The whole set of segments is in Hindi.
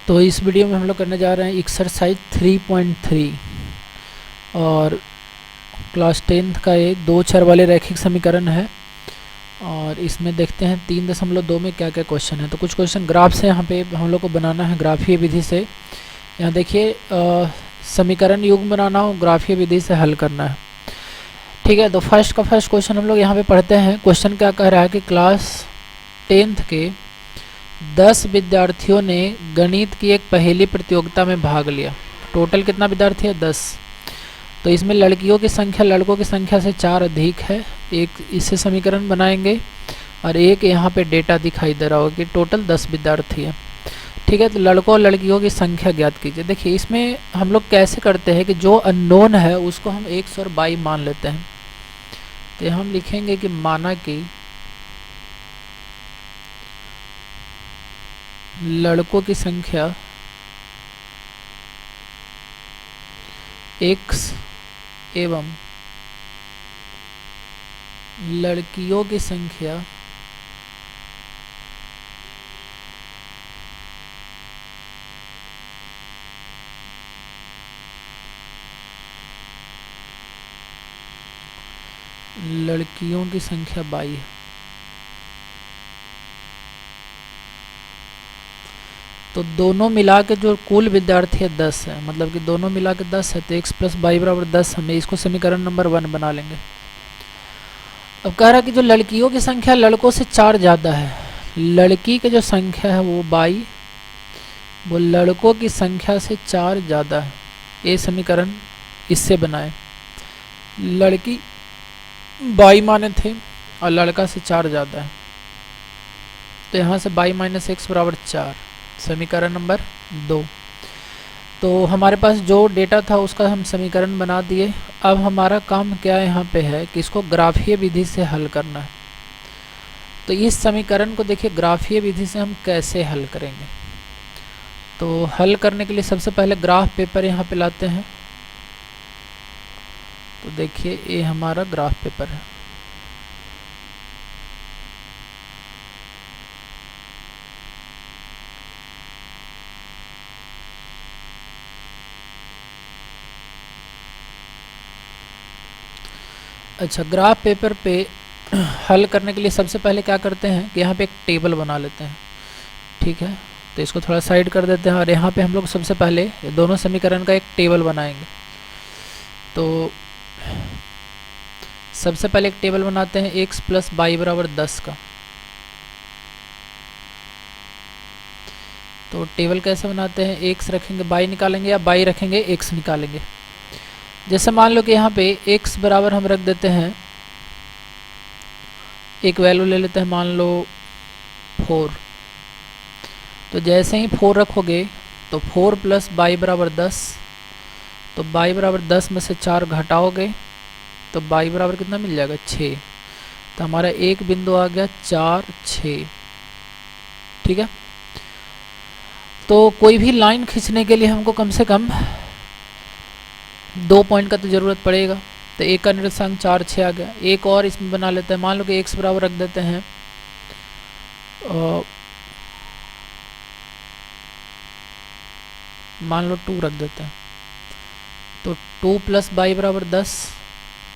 तो इस वीडियो में हम लोग करने जा रहे हैं एक्सरसाइज 3.3 और क्लास 10th का ये दो चर वाले रैखिक समीकरण है। और इसमें देखते हैं 3.2 में क्या क्या क्वेश्चन है। तो कुछ क्वेश्चन ग्राफ से यहाँ पे हम लोग को बनाना है, ग्राफीय विधि से। यहाँ देखिए समीकरण युग्म बनाना हो, ग्राफीय विधि से हल करना है। ठीक है, तो फर्स्ट क्वेश्चन हम लोग यहाँ पे पढ़ते हैं। क्वेश्चन क्या कह रहा है कि क्लास 10th के 10 विद्यार्थियों ने गणित की एक पहेली प्रतियोगिता में भाग लिया। टोटल कितना विद्यार्थी है? 10। तो इसमें लड़कियों की संख्या लड़कों की संख्या से 4 अधिक है। एक इससे समीकरण बनाएंगे और एक यहाँ पे डेटा दिखाई दे रहा होगा कि टोटल 10 विद्यार्थी है। ठीक है, तो लड़कों और लड़कियों की संख्या ज्ञात कीजिए। देखिए इसमें हम लोग कैसे करते हैं कि जो अननोन है उसको हम x और y मान लेते हैं। तो हम लिखेंगे कि माना कि लड़कों की संख्या x एवं लड़कियों की संख्या y है। तो दोनों मिला के जो कुल विद्यार्थी है 10 है, मतलब कि दोनों मिला के 10 है। तो x प्लस y बराबर 10 हमें इसको समीकरण नंबर 1 बना लेंगे। अब कह रहा है कि जो लड़कियों की संख्या लड़कों से 4 ज़्यादा है, लड़की की जो संख्या है वो y, वो लड़कों की संख्या से 4 ज़्यादा है। ये समीकरण इससे बनाए। लड़की y माने थे और लड़का से 4 ज़्यादा है, तो यहाँ से y माइनस एक्स बराबर 4, समीकरण नंबर 2। तो हमारे पास जो डेटा था उसका हम समीकरण बना दिए। अब हमारा काम क्या यहाँ पे है कि इसको ग्राफीय विधि से हल करना है। तो इस समीकरण को देखिए ग्राफीय विधि से हम कैसे हल करेंगे। तो हल करने के लिए सबसे पहले ग्राफ पेपर यहाँ पे लाते हैं। तो देखिए ये हमारा ग्राफ पेपर है। अच्छा, ग्राफ पेपर पे हल करने के लिए सबसे पहले क्या करते हैं कि यहाँ पे एक टेबल बना लेते हैं। ठीक है, तो इसको थोड़ा साइड कर देते हैं और यहाँ पे हम लोग सबसे पहले दोनों समीकरण का एक टेबल बनाएंगे। तो सबसे पहले एक टेबल बनाते हैं x प्लस y बराबर 10 का। तो टेबल कैसे बनाते हैं? x रखेंगे y निकालेंगे या y रखेंगे x निकालेंगे। जैसे मान लो कि यहाँ पे x बराबर हम रख देते हैं, एक वैल्यू ले लेते हैं, मान लो 4। तो जैसे ही 4 रखोगे तो 4 प्लस y बराबर 10। तो y बराबर 10 में से 4 घटाओगे तो y बराबर कितना मिल जाएगा? 6। तो हमारा एक बिंदु आ गया 4, 6। ठीक है, तो कोई भी लाइन खींचने के लिए हमको कम से कम 2 पॉइंट का तो ज़रूरत पड़ेगा। तो एक का निर्देशांक 4, 6 आ गया। एक और इसमें बना लेते हैं, मान लो कि x बराबर रख देते हैं मान लो 2 रख देते हैं। तो 2 प्लस y बराबर 10,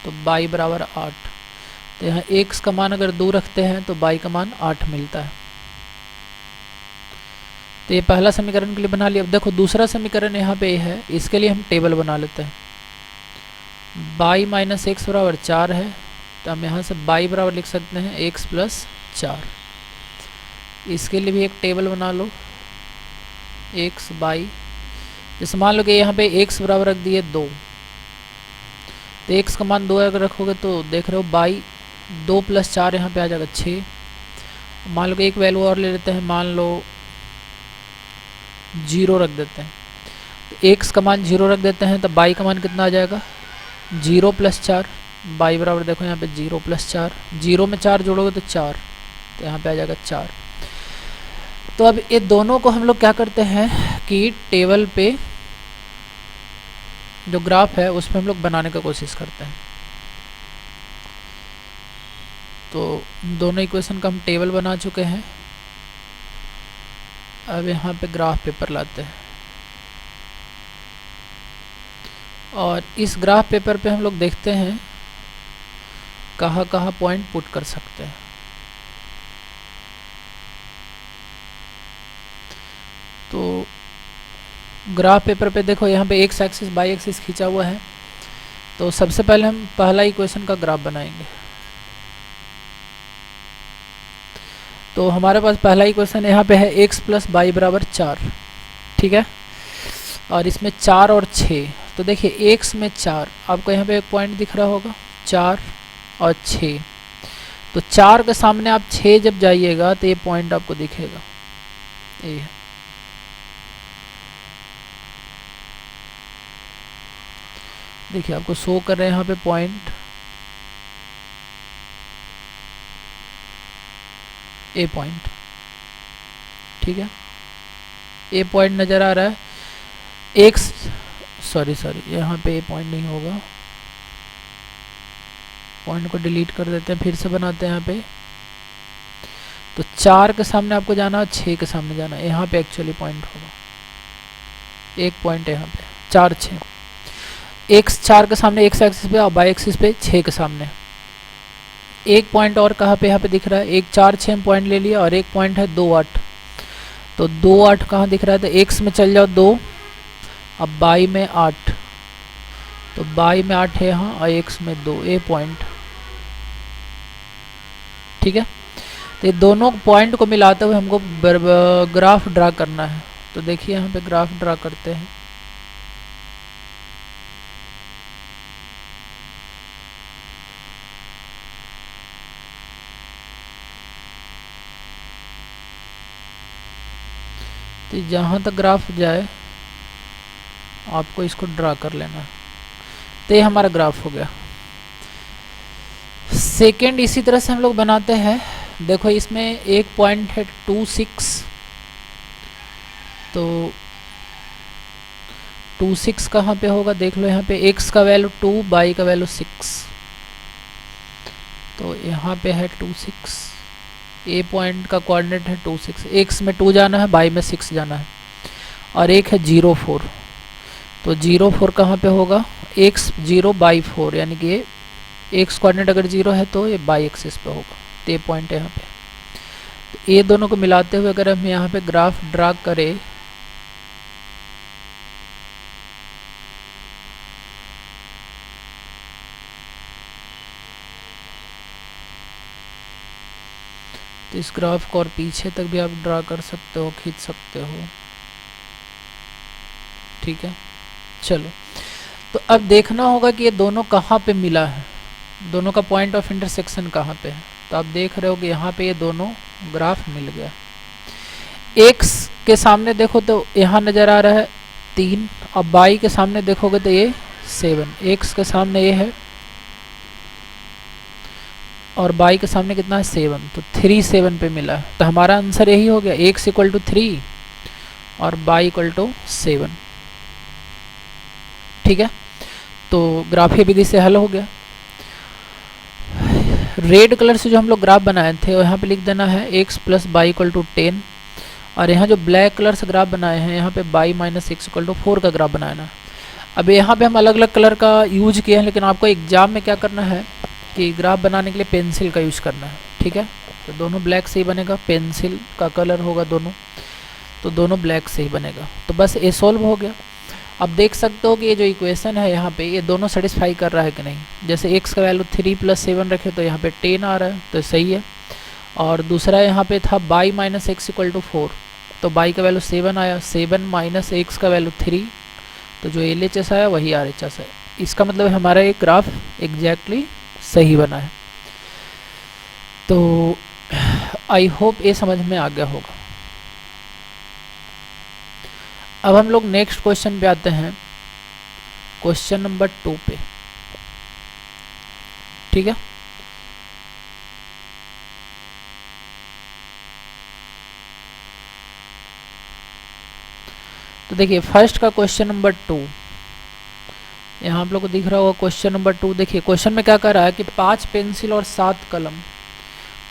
तो y बराबर 8। तो यहाँ x का मान अगर 2 रखते हैं तो y का मान 8 मिलता है। तो ये पहला समीकरण के लिए बना लिया। अब देखो दूसरा समीकरण यहाँ पे है, इसके लिए हम टेबल बना लेते हैं। y माइनस एक्स बराबर 4 है, तो हम यहाँ से y बराबर लिख सकते हैं x प्लस 4। इसके लिए भी एक टेबल बना लो, x y। जैसे मान लो कि यहाँ पे x बराबर रख दिए 2, तो x का मान 2 अगर रखोगे तो देख रहे हो y 2 प्लस 4 यहाँ पे आ जाएगा 6। मान लो कि एक वैल्यू और ले लेते हैं, मान लो 0 रख देते हैं। तो x का मान 0 रख देते हैं, तो y का मान कितना आ जाएगा? 0 प्लस 4। y बराबर देखो यहाँ पे 0 प्लस 4, 0 में 4 जोड़ोगे तो 4, तो यहाँ पे आ जाएगा 4। तो अब ये दोनों को हम लोग क्या करते हैं कि टेबल पे जो ग्राफ है उस पर हम लोग बनाने का कोशिश करते हैं। तो दोनों इक्वेशन का हम टेबल बना चुके हैं। अब यहाँ पे ग्राफ पेपर लाते हैं और इस ग्राफ पेपर पे हम लोग देखते हैं कहाँ कहाँ पॉइंट पुट कर सकते हैं। तो ग्राफ पेपर पे देखो यहाँ पे एक्स एक्सिस बाई एक्सिस खींचा हुआ है। तो सबसे पहले हम पहला इक्वेशन का ग्राफ बनाएंगे। तो हमारे पास पहला इक्वेशन यहाँ पे है एक्स प्लस बाई बराबर 4, ठीक है। और इसमें 4 और 6, तो देखिए एक्स में 4, आपको यहाँ पे एक पॉइंट दिख रहा होगा 4 और 6। तो 4 के सामने आप 6 जब जाइएगा तो ये पॉइंट आपको दिखेगा, ये देखिए आपको शो कर रहे हैं यहाँ पे पॉइंट ए पॉइंट, ठीक है। ए पॉइंट नज़र आ रहा है। एक्स सॉरी यहाँ पे ए पॉइंट नहीं होगा, पॉइंट को डिलीट कर देते हैं, फिर से बनाते हैं यहाँ पे। तो 4 के सामने आपको जाना है, 6 के सामने जाना है, यहाँ पे एक्चुअली पॉइंट होगा, एक पॉइंट है यहाँ पे 4 6। एक्स 4 के सामने एक्स एक्सिस पे और बाई एक्सिस पे 6 के सामने एक पॉइंट और कहाँ पे यहाँ पे दिख रहा है, एक 4 6 पॉइंट ले लिया और एक पॉइंट है 2 8। तो 2 8 कहाँ दिख रहा है, तो एक्स में चल जाओ 2, अब बाई में 8, तो बाई में 8 है यहाँ और एक्स में 2, ए पॉइंट, ठीक है। तो ये दोनों पॉइंट को मिलाते हुए हमको ग्राफ ड्रा करना है। तो देखिए यहाँ पे ग्राफ ड्रा करते हैं। तो जहाँ तक ग्राफ जाए आपको इसको ड्रा कर लेना है। तो ये हमारा ग्राफ हो गया। सेकेंड इसी तरह से हम लोग बनाते हैं। देखो इसमें एक पॉइंट है 2 6, तो 2 6 कहाँ पे होगा देख लो, यहाँ पे x का वैल्यू 2, y का वैल्यू 6, तो यहाँ पे है 2 6। ए पॉइंट का कोऑर्डिनेट है 2 6, x में 2 जाना है, y में 6 जाना है, और एक है 0 4। तो 0 4 कहाँ पे होगा, x 0 बाई 4, यानी कि ये x कोऑर्डिनेट अगर 0 है तो ये बाई एक्सिस पे होगा। तो ये पॉइंट है यहाँ पे। तो ये दोनों को मिलाते हुए अगर हम यहाँ पे ग्राफ ड्रा करें, तो इस ग्राफ को और पीछे तक भी आप ड्रा कर सकते हो, खींच सकते हो, ठीक है। चलो, तो अब देखना होगा कि ये दोनों कहाँ पे मिला है, दोनों का पॉइंट ऑफ इंटरसेक्शन कहाँ पे है। तो आप देख रहे हो कि यहाँ पे ये दोनों ग्राफ मिल गया। x के सामने देखो तो यहाँ नज़र आ रहा है 3, और y के सामने देखोगे तो ये 7, x के सामने ये है और y के सामने कितना है 7, तो 3 7 पे मिला है। तो हमारा आंसर यही हो गया, x इक्वल टू 3 और y इक्वल टू 7, ठीक है। तो ग्राफीय विधि से हल हो गया। रेड कलर से जो हम लोग ग्राफ बनाए थे यहाँ पे लिख देना है x plus y equal to 10, और यहाँ जो ब्लैक कलर से ग्राफ बनाए हैं यहाँ पे y minus x equal to 4 का ग्राफ बनाना। अब यहाँ पे हम अलग अलग कलर का यूज किए हैं, लेकिन आपको एग्जाम में क्या करना है कि ग्राफ बनाने के लिए पेंसिल का यूज करना है, ठीक है। तो दोनों ब्लैक से ही बनेगा, पेंसिल का कलर होगा दोनों, तो दोनों ब्लैक से ही बनेगा। तो बस ये सॉल्व हो गया। अब देख सकते हो कि ये जो इक्वेशन है यहाँ पे ये दोनों सेटिस्फाई कर रहा है कि नहीं। जैसे x का वैल्यू 3 + 7 रखे तो यहाँ पे 10 आ रहा है, तो सही है। और दूसरा यहाँ पे था y minus x equal to 4, तो y का वैल्यू 7 आया, 7 माइनस x का वैल्यू 3, तो जो LHS आया वही RHS है। इसका मतलब हमारा एक ग्राफ एग्जैक्टली सही बना है। तो आई होप ये समझ में आ गया होगा। अब हम लोग नेक्स्ट क्वेश्चन पे आते हैं, क्वेश्चन नंबर 2 पे, ठीक है। तो देखिए फर्स्ट का क्वेश्चन नंबर 2 यहाँ आप लोग को दिख रहा होगा। क्वेश्चन नंबर 2 देखिए, क्वेश्चन में क्या कर रहा है कि 5 पेंसिल और 7 कलम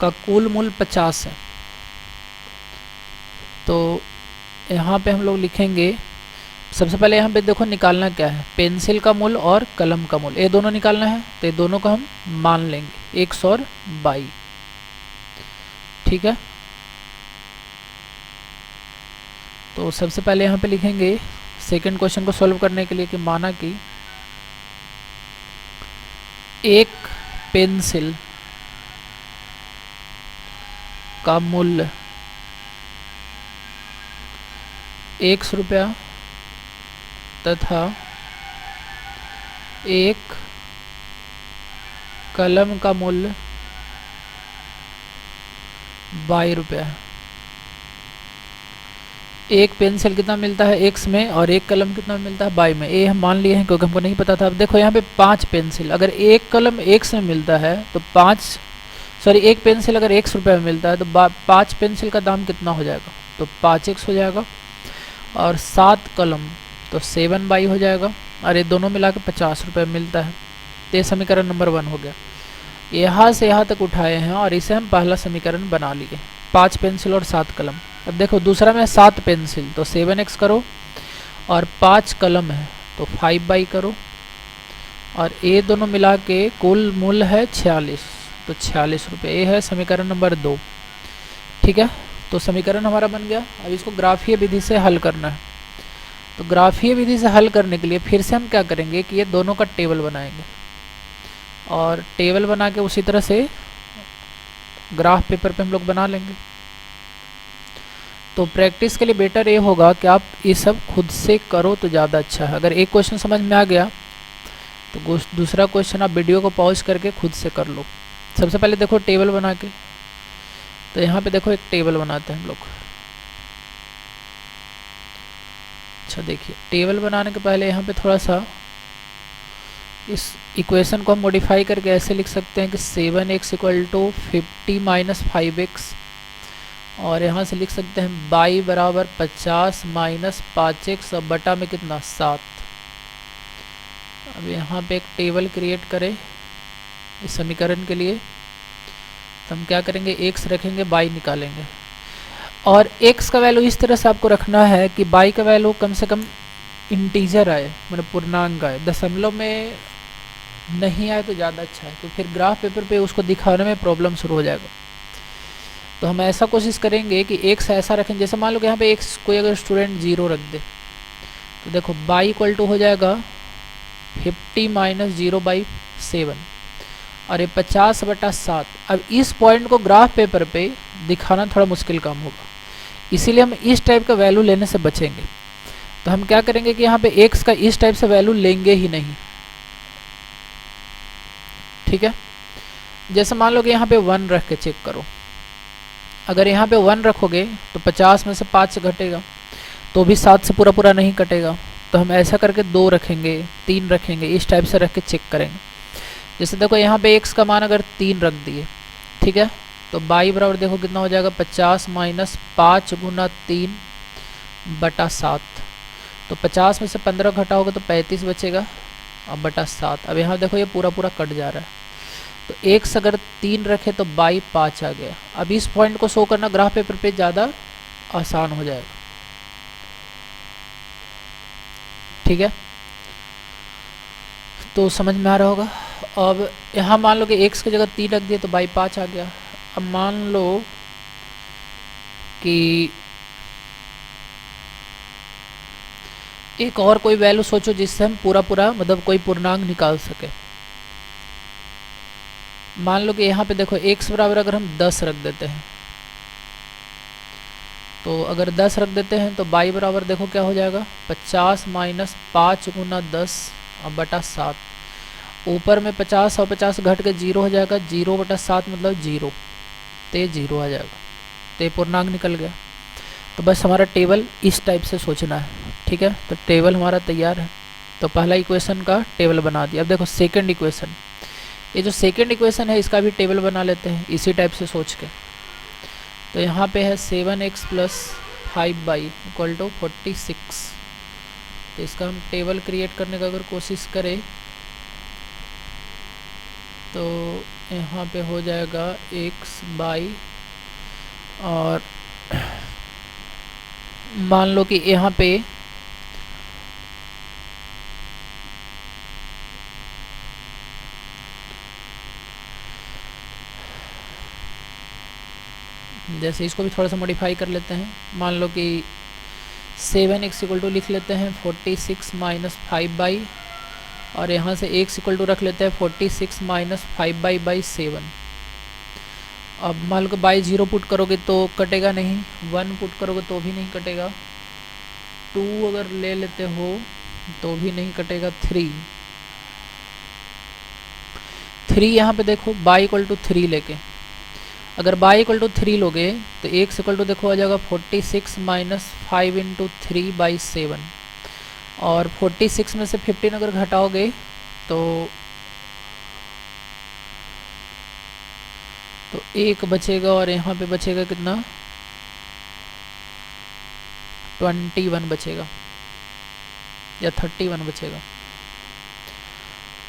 का कुल मूल्य 50 है। तो यहाँ पे हम लोग लिखेंगे, सबसे पहले यहाँ पे देखो निकालना क्या है, पेंसिल का मूल और कलम का मूल, ये दोनों निकालना है। तो ये दोनों को हम मान लेंगे 100 और 22, ठीक है। तो सबसे पहले यहाँ पे लिखेंगे सेकंड क्वेश्चन को सॉल्व करने के लिए कि माना कि एक पेंसिल का मूल्य 100 रुपया तथा एक कलम का मूल्य 22 रुपया। एक पेंसिल कितना मिलता है x में और एक कलम कितना मिलता है y में, ये हम मान लिए हैं क्योंकि हमको नहीं पता था। अब देखो यहाँ पे 5 पेंसिल, अगर एक कलम x में मिलता है तो एक पेंसिल अगर x रुपये में मिलता है तो 5 पेंसिल का दाम कितना हो जाएगा, तो 5x हो जाएगा। और 7 कलम तो 7y हो जाएगा, और ये दोनों मिला के 50 रुपये मिलता है। तो ये समीकरण नंबर 1 हो गया। यहाँ से यहाँ तक उठाए हैं और इसे हम पहला समीकरण बना लिए, 5 पेंसिल और 7 कलम। अब देखो दूसरा में 7 पेंसिल तो 7x करो, और 5 कलम है तो 5y करो, और ये दोनों मिला के कुल मूल्य है 46, तो 46 रुपये। ये है समीकरण नंबर 2, ठीक है। तो समीकरण हमारा बन गया। अब इसको ग्राफीय विधि से हल करना है। तो ग्राफीय विधि से हल करने के लिए फिर से हम क्या करेंगे कि ये दोनों का टेबल बनाएंगे, और टेबल बना के उसी तरह से ग्राफ पेपर पे हम लोग बना लेंगे। तो प्रैक्टिस के लिए बेटर ये होगा कि आप ये सब खुद से करो तो ज़्यादा अच्छा है। अगर एक क्वेश्चन समझ में आ गया तो दूसरा क्वेश्चन आप वीडियो को पॉज करके खुद से कर लो। सबसे पहले देखो टेबल बना के, तो यहाँ पे देखो एक टेबल बनाते हैं हम लोग। अच्छा देखिए, टेबल बनाने के पहले यहाँ पे थोड़ा सा इस इक्वेशन को हम मॉडिफाई करके ऐसे लिख सकते हैं कि 7x = 50 - 5x, और यहाँ से लिख सकते हैं y बराबर 50 - 5x और बटा में कितना 7। अब यहाँ पे एक टेबल क्रिएट करें इस समीकरण के लिए। तो हम क्या करेंगे, x रखेंगे, y निकालेंगे, और x का वैल्यू इस तरह से आपको रखना है कि y का वैल्यू कम से कम इंटीजर आए, मतलब पूर्णांक आए, दशमलव में नहीं आए तो ज़्यादा अच्छा है, तो फिर ग्राफ पेपर पे उसको दिखाने में प्रॉब्लम शुरू हो जाएगा। तो हम ऐसा कोशिश करेंगे कि x ऐसा रखें, जैसे मान लो कि यहाँ पे x कोई अगर स्टूडेंट 0 रख दे, तो देखो y = हो जाएगा 50 - 0/7, और ये 50/7। अब इस पॉइंट को ग्राफ पेपर पे दिखाना थोड़ा मुश्किल काम होगा, इसीलिए हम इस टाइप का वैल्यू लेने से बचेंगे। तो हम क्या करेंगे कि यहाँ पे x का इस टाइप से वैल्यू लेंगे ही नहीं, ठीक है। जैसे मान लो कि यहाँ पे 1 रख के चेक करो, अगर यहाँ पे 1 रखोगे तो 50 में से 5 घटेगा, तो भी 7 से पूरा पूरा नहीं कटेगा। तो हम ऐसा करके 2 रखेंगे, 3 रखेंगे, इस टाइप से रख के चेक करेंगे। जैसे देखो यहाँ पे x का मान अगर 3 रख दिए, ठीक है, तो y बराबर देखो कितना हो जाएगा, 50 - 5 × 3 बटा 7। तो 50 में से 15 घटाओगे तो 35 बचेगा, और बटा 7। अब यहाँ देखो ये पूरा पूरा कट जा रहा है, तो x अगर 3 रखे तो y 5 आ गया। अब इस पॉइंट को शो करना ग्राफ पेपर पे ज़्यादा आसान हो जाएगा, ठीक है। तो समझ में आ रहा होगा। अब यहाँ मान लो कि x की जगह 3 रख दिए तो y 5 आ गया। अब मान लो कि एक और कोई वैल्यू सोचो जिससे हम पूरा पूरा मतलब कोई पूर्णांक निकाल सके। मान लो कि यहाँ पे देखो x बराबर अगर हम 10 रख देते हैं, तो अगर 10 रख देते हैं तो y बराबर देखो क्या हो जाएगा, 50 - 5 × 10 और बटा 7। ऊपर में 50 और 50 घट के 0 हो जाएगा, 0/7 मतलब 0, तो 0 आ जाएगा, तो ये पूर्णांक निकल गया। तो बस हमारा टेबल इस टाइप से सोचना है, ठीक है। तो टेबल हमारा तैयार है। तो पहला इक्वेशन का टेबल बना दिया। अब देखो सेकंड इक्वेशन, ये जो सेकंड इक्वेशन है इसका भी टेबल बना लेते हैं इसी टाइप से सोच के। तो यहाँ पे है 7x + 5y = 46। तो इसका हम टेबल क्रिएट करने का अगर कोशिश करें तो यहाँ पे हो जाएगा x, y और मान लो कि यहाँ पे जैसे इसको भी थोड़ा सा मॉडिफाई कर लेते हैं। मान लो कि 7x इक्वल टू लिख लेते हैं 46 माइनस 5 और यहाँ से x इक्वल टू रख लेते हैं 46 माइनस 5/7। अब मान लो कि बाई 0 पुट करोगे तो कटेगा नहीं, 1 पुट करोगे तो भी नहीं कटेगा, 2 अगर ले लेते हो तो भी नहीं कटेगा, 3 यहाँ पे देखो बाई इक्वल टू 3 लेके, अगर बाई इक्वल टू 3 लोगे तो x इक्वल टू देखो आ जाएगा 46 माइनस 5 इंटू 3/7 और 46 में से 15 अगर घटाओगे तो 1 बचेगा और यहाँ पे बचेगा कितना, 21 बचेगा या 31 बचेगा।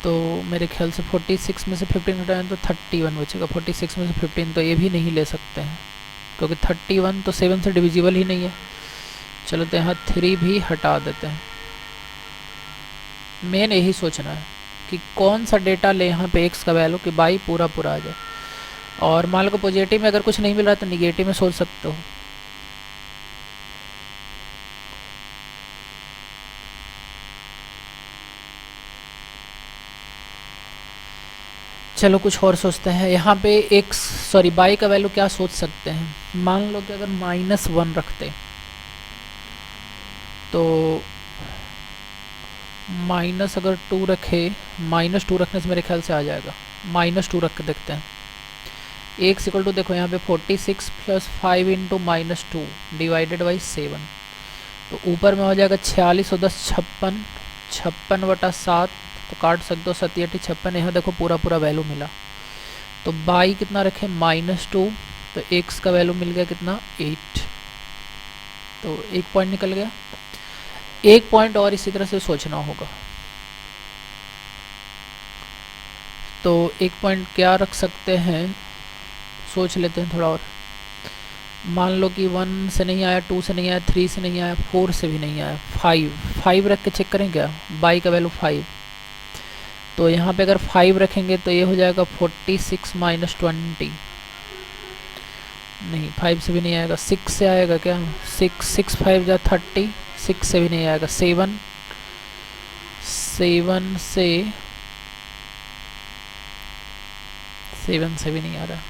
तो मेरे ख्याल से 46 में से 15 घटाएं तो 31 बचेगा, 46 में से 15 तो ये भी नहीं ले सकते हैं क्योंकि 31 तो 7 से डिविजिबल ही नहीं है। चलो तो यहाँ 3 भी हटा देते हैं। मेन यही सोचना है कि कौन सा डेटा ले यहाँ पे x का वैल्यू कि बाई पूरा आ जाए। और मान लो को पॉजिटिव में अगर कुछ नहीं मिल रहा तो निगेटिव में सोच सकते हो। चलो कुछ और सोचते हैं। यहाँ पे बाई का वैल्यू क्या सोच सकते हैं। मान लो कि अगर -1 रखते तो अगर 2 रखे, -2 रखने से मेरे ख्याल से आ जाएगा, -2 रख के देखते हैं। x इक्वल टू देखो यहाँ पे 46 प्लस 5 इंटू -2 डिवाइडेड बाई 7, तो ऊपर में हो जाएगा 46 और 10 56, 56/7 तो काट सकते हो, 7 56। यहाँ देखो पूरा वैल्यू मिला। तो बाई कितना रखें, -2, तो x का वैल्यू मिल गया कितना, 8। तो 1 पॉइंट निकल गया। 1 पॉइंट और इसी तरह से सोचना होगा। तो 1 पॉइंट क्या रख सकते हैं, सोच लेते हैं थोड़ा और। मान लो कि 1 से नहीं आया, 2 से नहीं आया, 3 से नहीं आया, 4 से भी नहीं आया, 5 रख के चेक करें क्या, बाई का वैल्यू 5। तो यहाँ पे अगर 5 रखेंगे तो ये हो जाएगा 46 माइनस 20, नहीं 5 से भी नहीं आएगा, 6 से आएगा क्या, 6 5 जा 30, 6 से भी नहीं आएगा, 7 से भी नहीं आ रहा।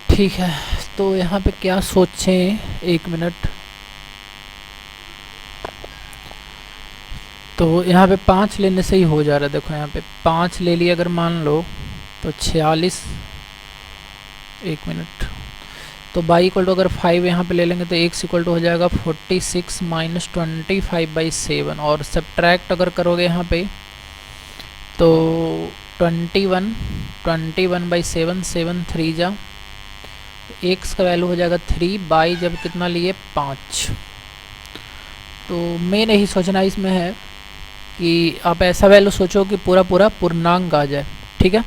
ठीक है, तो यहाँ पे क्या सोचें, 1 मिनट। तो यहाँ पे 5 लेने से ही हो जा रहा है। देखो यहाँ पे 5 ले लिया अगर मान लो तो 46, 1 मिनट। तो बाई इक्वल टू अगर 5 यहाँ पे ले लेंगे तो x इक्वल टू हो जाएगा 46 माइनस 25/7 और सब्ट्रैक्ट अगर करोगे यहाँ पे तो 21/7, 7 3 जा, x का वैल्यू हो जाएगा 3 बाई जब कितना लिए 5। तो मेन यही सोचना इसमें है कि आप ऐसा वैल्यू सोचो कि पूरा पूर्णांक आ जाए। ठीक है,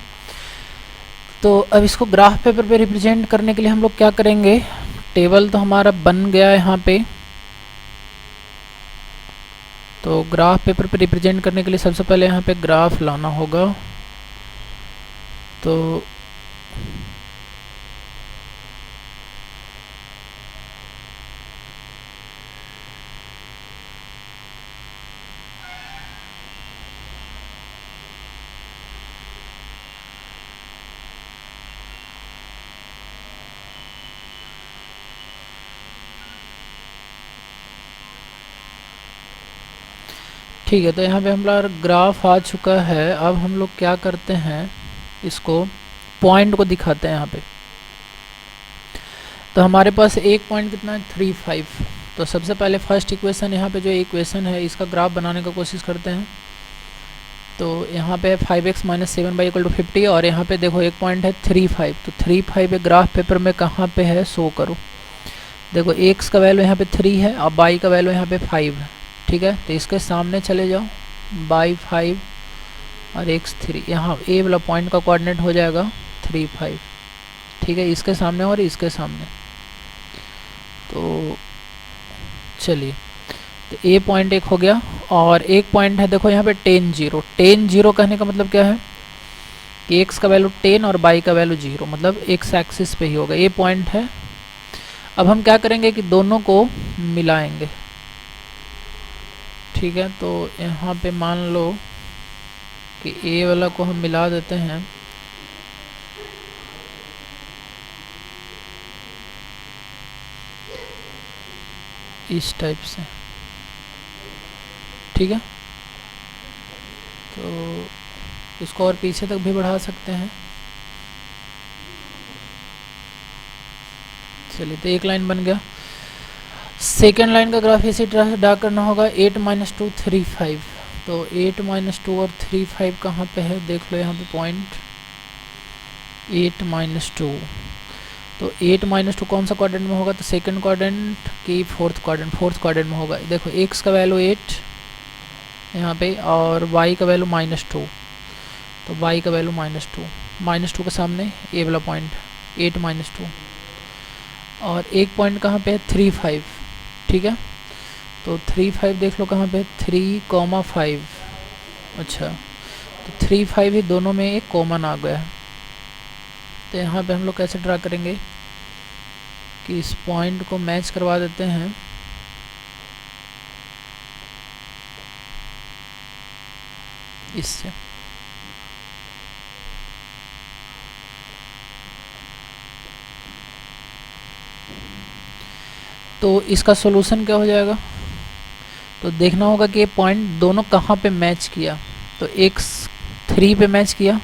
तो अब इसको ग्राफ पेपर पे रिप्रेजेंट करने के लिए हम लोग क्या करेंगे, टेबल तो हमारा बन गया है यहाँ पे। तो ग्राफ पेपर पे रिप्रेजेंट करने के लिए सबसे पहले यहाँ पे ग्राफ लाना होगा। तो ठीक है, तो यहाँ पे हमारा ग्राफ आ चुका है। अब हम लोग क्या करते हैं, इसको पॉइंट को दिखाते हैं यहाँ पे। तो हमारे पास एक पॉइंट कितना है, 3 5। तो सबसे पहले फर्स्ट इक्वेशन, यहाँ पे जो इक्वेशन है इसका ग्राफ बनाने का कोशिश करते हैं। तो यहाँ पे 5x माइनस 7 = 50 और यहाँ पे देखो एक पॉइंट है 3 5। तो 3 5 ग्राफ पेपर में कहाँ पे है, शो करो। देखो x का वैल्यू यहाँ पे 3 है और y का वैल्यू यहाँ पे 5 है। ठीक है, तो इसके सामने चले जाओ, y 5 और x 3, यहाँ a वाला पॉइंट का कोऑर्डिनेट हो जाएगा 3 5। ठीक है, इसके सामने और इसके सामने। तो चलिए, तो a पॉइंट एक हो गया और एक पॉइंट है देखो यहाँ पे 10 0। 10 0 कहने का मतलब क्या है कि x का वैल्यू 10 और y का वैल्यू 0, मतलब x एक्सिस पे ही होगा। ये पॉइंट है। अब हम क्या करेंगे कि दोनों को मिलाएंगे। ठीक है, तो यहाँ पे मान लो कि a वाला को हम मिला देते हैं इस टाइप से। ठीक है, तो इसको और पीछे तक भी बढ़ा सकते हैं। चलिए, तो एक लाइन बन गया। सेकेंड लाइन का ग्राफ इसी तरह ड्रा करना होगा। 8 - 2 3 5। तो 8 - 2 और 3 5 कहाँ पे है देख लो, यहाँ पे पॉइंट 8 - 2। तो 8 - 2 कौन सा क्वाड्रेंट में होगा, तो सेकंड क्वाड्रेंट की फोर्थ क्वाड्रेंट में होगा। देखो x का वैल्यू 8 यहाँ पे और y का वैल्यू -2, तो y का वैल्यू -2 के सामने a वाला पॉइंट 8 - 2 और एक पॉइंट कहाँ पे है 3 5। ठीक है, तो 3 5 देख लो कहाँ पे 3, 5। अच्छा, तो 3 5 ही दोनों में एक कॉमन आ गया है। तो यहाँ पे हम लोग कैसे ड्रा करेंगे कि इस पॉइंट को मैच करवा देते हैं इससे। तो इसका सॉल्यूशन क्या हो जाएगा, तो देखना होगा कि ये पॉइंट दोनों कहाँ पे मैच किया। तो x 3 पे मैच किया।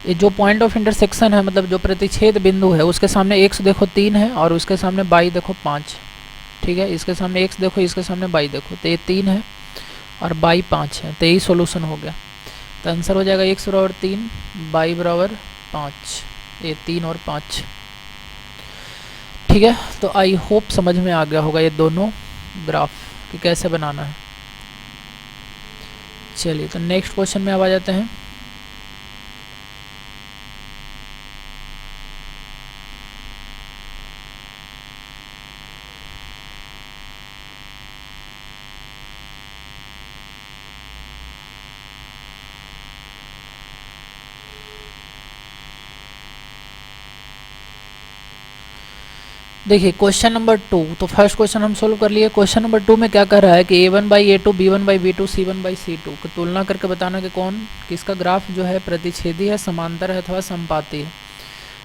ये जो पॉइंट ऑफ इंटरसेक्शन है, मतलब जो प्रतिच्छेद बिंदु है, उसके सामने x देखो 3 है और उसके सामने y देखो 5। ठीक है, इसके सामने x देखो, इसके सामने y देखो, तो ये 3 है और y 5 है। तो यही सॉल्यूशन हो गया। तो आंसर हो जाएगा x बराबर 3, y बराबर 5। ये 3 और 5। ठीक है, तो आई होप समझ में आ गया होगा ये दोनों ग्राफ कि कैसे बनाना है। चलिए, तो नेक्स्ट क्वेश्चन में अब आ जाते हैं। देखिए क्वेश्चन नंबर 2, तो फर्स्ट क्वेश्चन हम सोल्व कर लिए। क्वेश्चन नंबर 2 में क्या कह रहा है कि a1/a2 b1/b2 c1/c2 को तुलना करके बताना कि कौन किसका ग्राफ जो है प्रतिच्छेदी है, समांतर है अथवा समपाती है।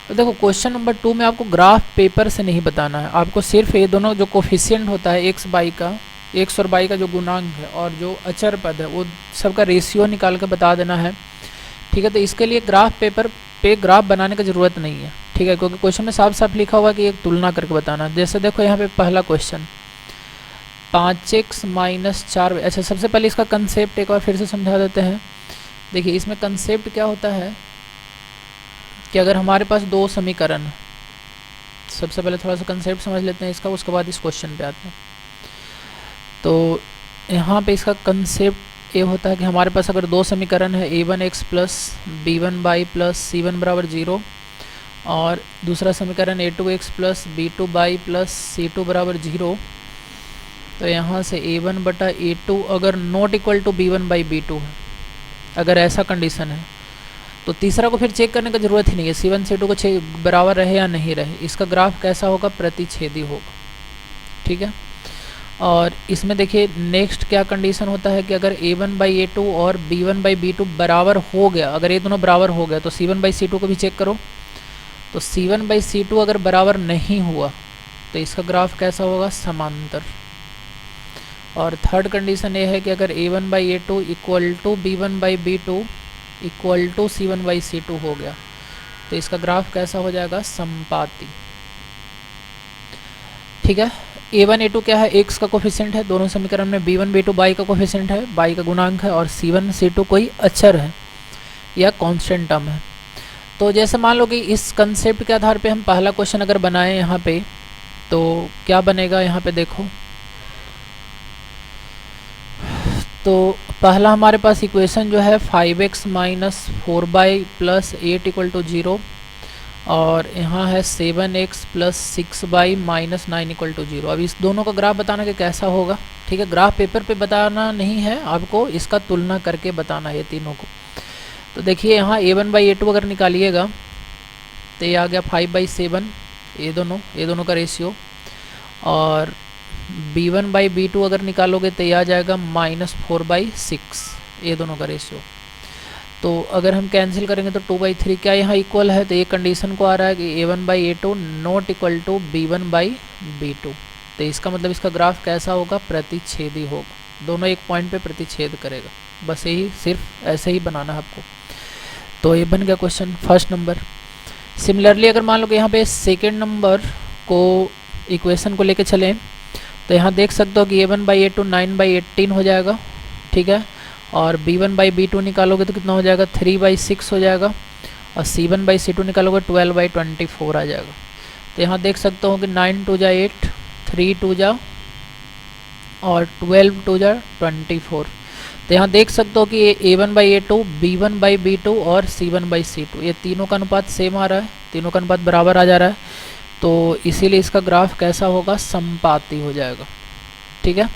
तो देखो क्वेश्चन नंबर 2 में आपको ग्राफ पेपर से नहीं बताना है, आपको सिर्फ ये दोनों जो कोफिशिएंट होता है x और y का जो गुणांक है और जो अचर पद है वो सबका रेशियो निकाल के बता देना है। ठीक है, तो इसके लिए ग्राफ पेपर पे ग्राफ बनाने की ज़रूरत नहीं है। ठीक है, क्योंकि क्वेश्चन में साफ साफ लिखा हुआ कि एक तुलना करके बताना। जैसे देखो यहाँ पे पहला क्वेश्चन 5x - 4। अच्छा, सबसे पहले इसका कंसेप्ट एक बार फिर से समझा देते हैं। देखिए इसमें कंसेप्ट क्या होता है कि अगर हमारे पास दो समीकरण, सबसे पहले थोड़ा सा कंसेप्ट समझ लेते हैं इसका, उसके बाद इस क्वेश्चन पे आते हैं। तो यहाँ पे इसका कंसेप्ट ये होता है कि हमारे पास अगर दो समीकरण है a1x + b1y + c1 = 0 और दूसरा समीकरण a2x + b2y + c2 = 0, तो यहाँ से a1/a2 अगर नॉट इक्वल टू b1/b2 है, अगर ऐसा कंडीशन है, तो तीसरा को फिर चेक करने की ज़रूरत ही नहीं है, c1 c2 को बराबर रहे या नहीं रहे, इसका ग्राफ कैसा होगा, प्रतिच्छेदी होगा। ठीक है, और इसमें देखिए नेक्स्ट क्या कंडीशन होता है कि अगर a1/a2 और b1/b2 बराबर हो गया, अगर ये दोनों बराबर हो गया तो c1/c2 को भी चेक करो। तो c1/c2 अगर बराबर नहीं हुआ तो इसका ग्राफ कैसा होगा, समांतर। और थर्ड कंडीशन ये है कि अगर a1/a2 = b1/b2 = c1/c2 हो गया तो इसका ग्राफ कैसा हो जाएगा, समपाती। ठीक है, a1 a2 क्या है, x का कोफिशिएंट है, दोनों समीकरण में b1 b2 y का कोफिशिएंट है, y का गुणांक है, और c1 c2 कोई अचर है या कांस्टेंट टर्म है। तो जैसे मान लो कि इस कंसेप्ट के आधार पे हम पहला क्वेश्चन अगर बनाएं यहाँ पे तो क्या बनेगा यहाँ पे देखो, तो पहला हमारे पास इक्वेशन जो है 5x minus 4y plus 8 equal to 0, और यहाँ है 7x plus 6y minus 9 equal to 0। अब इस दोनों का ग्राफ बताना कि कैसा होगा, ठीक है। ग्राफ पेपर पे बताना नहीं है आपको, इसका तुलना करके बताना है ये तीनों को। तो देखिए यहाँ a1/a2 अगर निकालिएगा तो ये आ गया 5/7, ये दोनों का रेशियो, और b1/b2 अगर निकालोगे तो ये आ जाएगा -4/6, ये दोनों का रेशियो। तो अगर हम कैंसिल करेंगे तो 2/3 क्या यहाँ इक्वल है, तो ये कंडीशन को आ रहा है कि a1/a2 not equal to b1/b2। तो इसका मतलब इसका ग्राफ कैसा होगा, प्रतिच्छेदी होगा, दोनों एक पॉइंट पे प्रतिच्छेद करेगा। बस यही सिर्फ ऐसे ही बनाना है आपको। तो ये बन गया क्वेश्चन फर्स्ट नंबर। सिमिलरली अगर मान लो कि यहाँ पे सेकेंड नंबर को इक्वेशन को लेके चलें तो यहाँ देख सकते हो कि a1/a2 9/18 हो जाएगा, ठीक है, और b1/b2 निकालोगे तो कितना हो जाएगा 3/6 हो जाएगा, और c1/c2 निकालोगे 12/24 आ जाएगा। तो यहाँ देख सकते हो कि 9 2 जा 8, 3 2 जा और 12 2 जा 24। तो यहाँ देख सकते हो कि a1/a2 b1/b2 और c1/c2 ये तीनों का अनुपात सेम आ रहा है, तीनों का अनुपात बराबर आ जा रहा है, तो इसीलिए इसका ग्राफ कैसा होगा, समपाती हो जाएगा, ठीक है।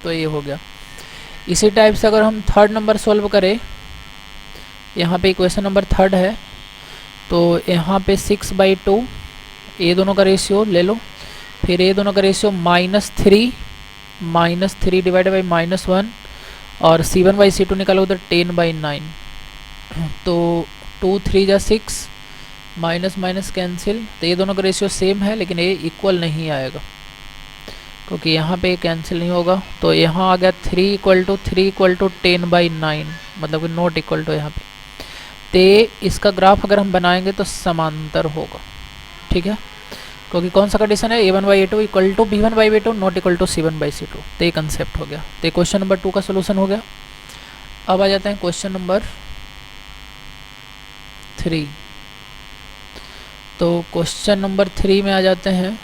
तो ये हो गया। इसी टाइप से अगर हम थर्ड नंबर सॉल्व करें, यहाँ पे इक्वेशन नंबर थर्ड है, तो यहाँ पे 6/2 ये दोनों का रेशियो ले लो, फिर ये दोनों का रेशियो -3 डिवाइड बाई -1, और c1/c2 निकालो तो 10/9। तो 2 3 जा 6, माइनस माइनस कैंसिल, तो ये दोनों का रेशियो सेम है लेकिन ये इक्वल नहीं आएगा क्योंकि यहाँ पे कैंसिल नहीं होगा। तो यहाँ आ गया 3 = 10/9, मतलब कि नॉट इक्वल टू यहाँ पे। तो इसका ग्राफ अगर हम बनाएंगे तो समांतर होगा, ठीक है, क्योंकि कौन सा कंडीशन है, a1/a2 equal to b1/b2 not equal to c1/c2। तो ये कंसेप्ट हो गया। तो क्वेश्चन नंबर 2 का सोल्यूशन हो गया। अब आ जाते हैं क्वेश्चन नंबर 3। तो क्वेश्चन नंबर 3 में आ जाते हैं।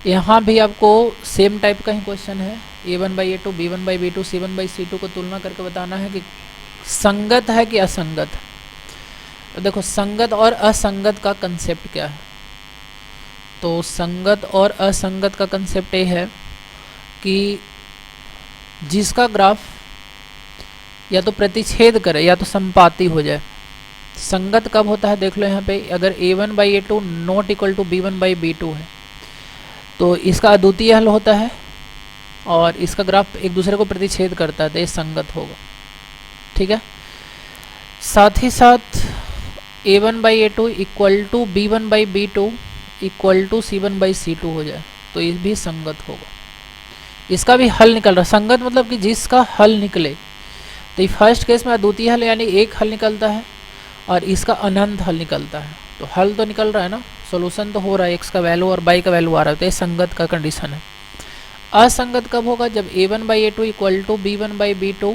यहाँ भी आपको सेम टाइप का ही क्वेश्चन है, a1/a2 b1/b2 c1/c2 को तुलना करके बताना है कि संगत है कि असंगत। तो देखो संगत और असंगत का कंसेप्ट क्या है। तो संगत और असंगत का कंसेप्ट ये है कि जिसका ग्राफ या तो प्रतिच्छेद करे या तो संपाती हो जाए। संगत कब होता है, देख लो यहाँ पे, अगर a1/a2 not equal to b1/b2 है तो इसका अद्वितीय हल होता है और इसका ग्राफ एक दूसरे को प्रतिच्छेद करता है, तो ये संगत होगा, ठीक है। साथ ही साथ a1/a2 equal to b1/b2 equal to c1/c2 हो जाए तो ये भी संगत होगा। इसका भी हल निकल रहा, संगत मतलब कि जिसका हल निकले। तो ये फर्स्ट केस में अद्वितीय हल यानी एक हल निकलता है और इसका अनंत हल निकलता है। तो हल तो निकल रहा है ना, सॉल्यूशन तो हो रहा है, x का वैल्यू और y का वैल्यू आ रहा है, तो ये संगत का कंडीशन है। असंगत कब होगा, जब a1/a2 equal to b1/b2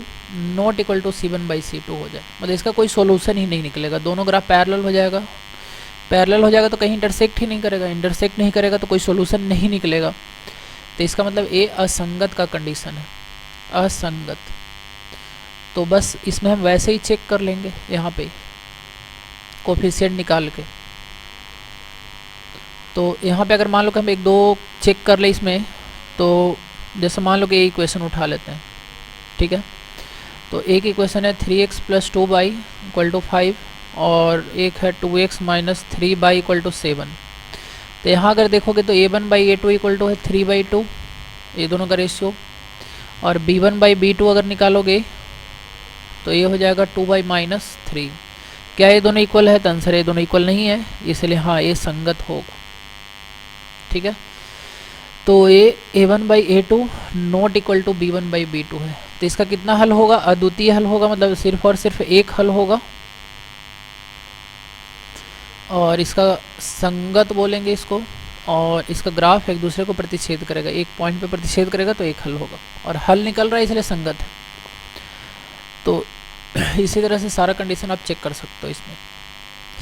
not equal to c1/c2 हो जाए, मतलब इसका कोई सॉल्यूशन ही नहीं निकलेगा। दोनों ग्राफ पैरेलल हो जाएगा, पैरेलल हो जाएगा तो कहीं इंटरसेक्ट ही नहीं करेगा, इंटरसेक्ट नहीं करेगा तो कोई सॉल्यूशन नहीं निकलेगा। तो इसका मतलब ये असंगत का कंडीशन है, असंगत। तो बस इसमें हम वैसे ही चेक कर लेंगे, यहाँ पे कोफिशिएंट निकाल के। तो यहाँ पे अगर मान लो कि हम एक दो चेक कर ले इसमें, तो जैसे मान लो कि ये इक्वेशन उठा लेते हैं, ठीक है। तो एक इक्वेशन है 3x + 2y = 5 और एक है 2x - 3y = 7। तो यहाँ अगर देखोगे तो a1/a2 इक्वल टू है 3/2, ये दोनों का रेशियो, और b1/b2 अगर निकालोगे तो ये हो जाएगा 2y - 3। क्या ये दोनों इक्वल है, तो आंसर ये दोनों इक्वल नहीं है, इसलिए हाँ ये संगत होगा, ठीक है। तो ये a1/a2 not equal to b1/b2 है, तो इसका कितना हल होगा, अद्वितीय हल होगा, मतलब सिर्फ और सिर्फ एक हल होगा। और इसका संगत बोलेंगे इसको, और इसका ग्राफ एक दूसरे को प्रतिच्छेद करेगा, एक पॉइंट पे प्रतिच्छेद करेगा तो एक हल होगा, और हल निकल रहा है इसलिए संगत है। तो इसी तरह से सारा कंडीशन आप चेक कर सकते हो, इसमें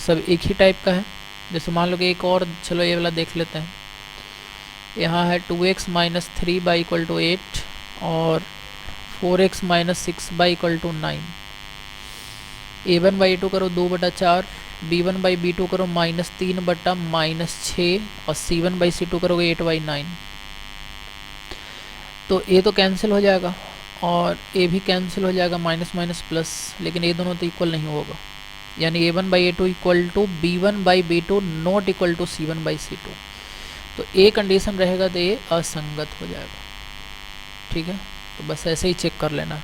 सब एक ही टाइप का है। जैसे मान लो कि एक और, चलो ये वाला देख लेते हैं। यहाँ है 2x minus 3 by equal to 8 और 4x minus 6 by equal to 9। a1/a2 करो 2/4, b1/b2 करो -3/-6 और c1/c2 करोगे 8/9। तो a तो कैंसिल हो जाएगा और a भी कैंसिल हो जाएगा, माइनस माइनस प्लस, लेकिन ये दोनों तो इक्वल नहीं होगा, यानी a1/a2 equal to b1/b2 not equal to c1/c2। तो a कंडीशन रहेगा तो ये असंगत हो जाएगा। ठीक है, तो बस ऐसे ही चेक कर लेना।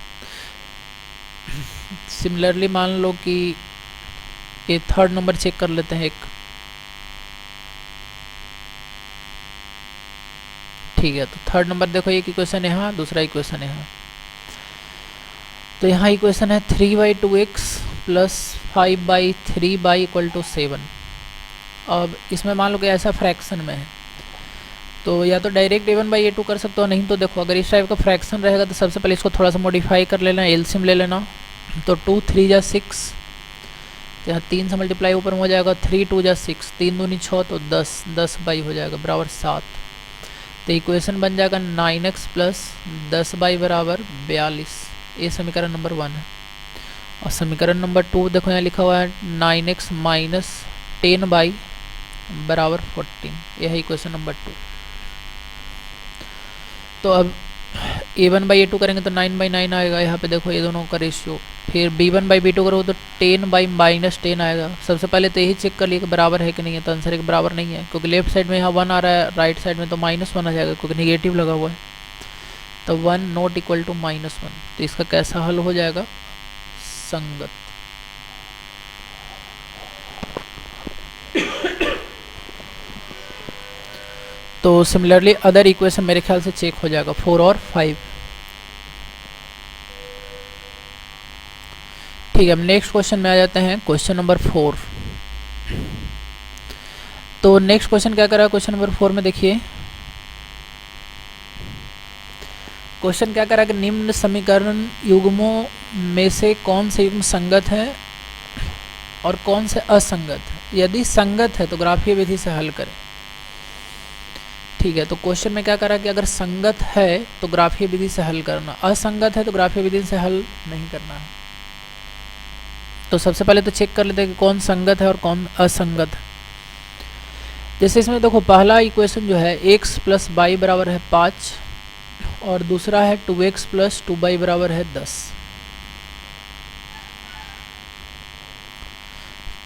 सिमिलरली मान लो कि ये थर्ड नंबर चेक कर लेते हैं एक। ठीक है, तो थर्ड नंबर देखो, एक इक्वेशन यहाँ, दूसरा इक्वेशन यहाँ। तो यहाँ इक्वेशन है 3/2x प्लस 5/3 इक्वल टू 7। अब इसमें मान लो कि ऐसा फ्रैक्शन में है, तो या तो डायरेक्ट a1/a2 कर सकते हो, नहीं तो देखो अगर इस टाइप का फ्रैक्शन रहेगा तो सबसे पहले इसको थोड़ा सा मॉडिफाई कर लेना, एलसीएम ले लेना। तो 2 3 जा 6, तो यहाँ 3 से मल्टीप्लाई ऊपर में हो जाएगा, 3 2 जा 6, 3 दूनी 6, तो 10, 10 हो जाएगा बराबर 7। तो इक्वेशन बन जाएगा 9x प्लस 10 बराबर 42। ये समीकरण नंबर 1 है। और समीकरण नंबर 2 देखो यहाँ लिखा हुआ है 9x माइनस 10 बराबर 14। यह है इक्वेशन नंबर 2। तो अब a1/a2 करेंगे तो 9/9 आएगा, यहाँ पे देखो ये दोनों का रेशियो। फिर b1/b2 करो तो 10/-10 आएगा। सबसे पहले तो यही चेक कर लिए कि बराबर है कि नहीं है, तो आंसर एक बराबर नहीं है, क्योंकि लेफ्ट साइड में यहाँ 1 आ रहा है, राइट साइड में तो -1 आ जाएगा क्योंकि नेगेटिव लगा हुआ है। तो 1 नॉट इक्वल टू -1, तो इसका कैसा हल हो जाएगा, संगत। तो सिमिलरली अदर इक्वेशन मेरे ख्याल से चेक हो जाएगा 4 और 5। ठीक है, अब नेक्स्ट क्वेश्चन में आ जाते हैं, क्वेश्चन नंबर 4। तो नेक्स्ट क्वेश्चन क्या कर रहा है, क्वेश्चन नंबर 4 में देखिए क्वेश्चन क्या कर रहा है कि निम्न समीकरण युग्मों में से कौन से युग्म संगत है और कौन से असंगत है। यदि संगत है तो ग्राफीय विधि से हल करें। ठीक है, तो क्वेश्चन में क्या कर रहा है कि अगर संगत है तो ग्राफीय विधि से हल करना, असंगत है तो ग्राफीय विधि से हल नहीं करना है। तो सबसे पहले तो चेक कर लेते हैं कि कौन संगत है और कौन असंगत है। जैसे इसमें देखो पहला इक्वेशन जो है x प्लस y बराबर है 5 और दूसरा है 2x प्लस 2y बराबर है 10।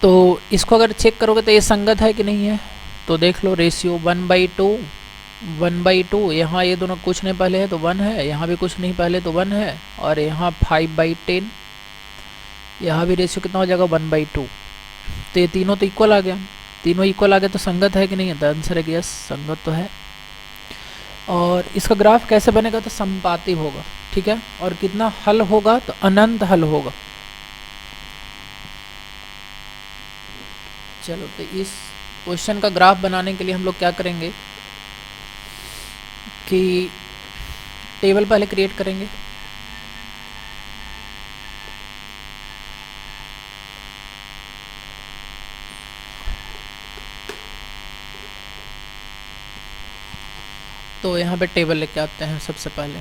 तो इसको अगर चेक करोगे तो ये संगत है कि नहीं है, तो देख लो रेशियो 1/2 यहाँ ये दोनों कुछ नहीं पहले है तो 1 है, यहाँ भी कुछ नहीं पहले तो 1 है, और यहाँ 5/10, यहाँ भी रेशियो कितना हो जाएगा 1/2। तो ये तीनों तो इक्वल आ गया, तीनों इक्वल आ गया तो संगत है कि नहीं है, तो आंसर है कि यस संगत तो है। और इसका ग्राफ कैसे बनेगा, तो संपाती होगा। ठीक है, और कितना हल होगा, तो अनंत हल होगा। चलो, तो इस क्वेश्चन का ग्राफ बनाने के लिए हम लोग क्या करेंगे कि टेबल पहले क्रिएट करेंगे। तो यहाँ पे टेबल लेके आते हैं सबसे पहले।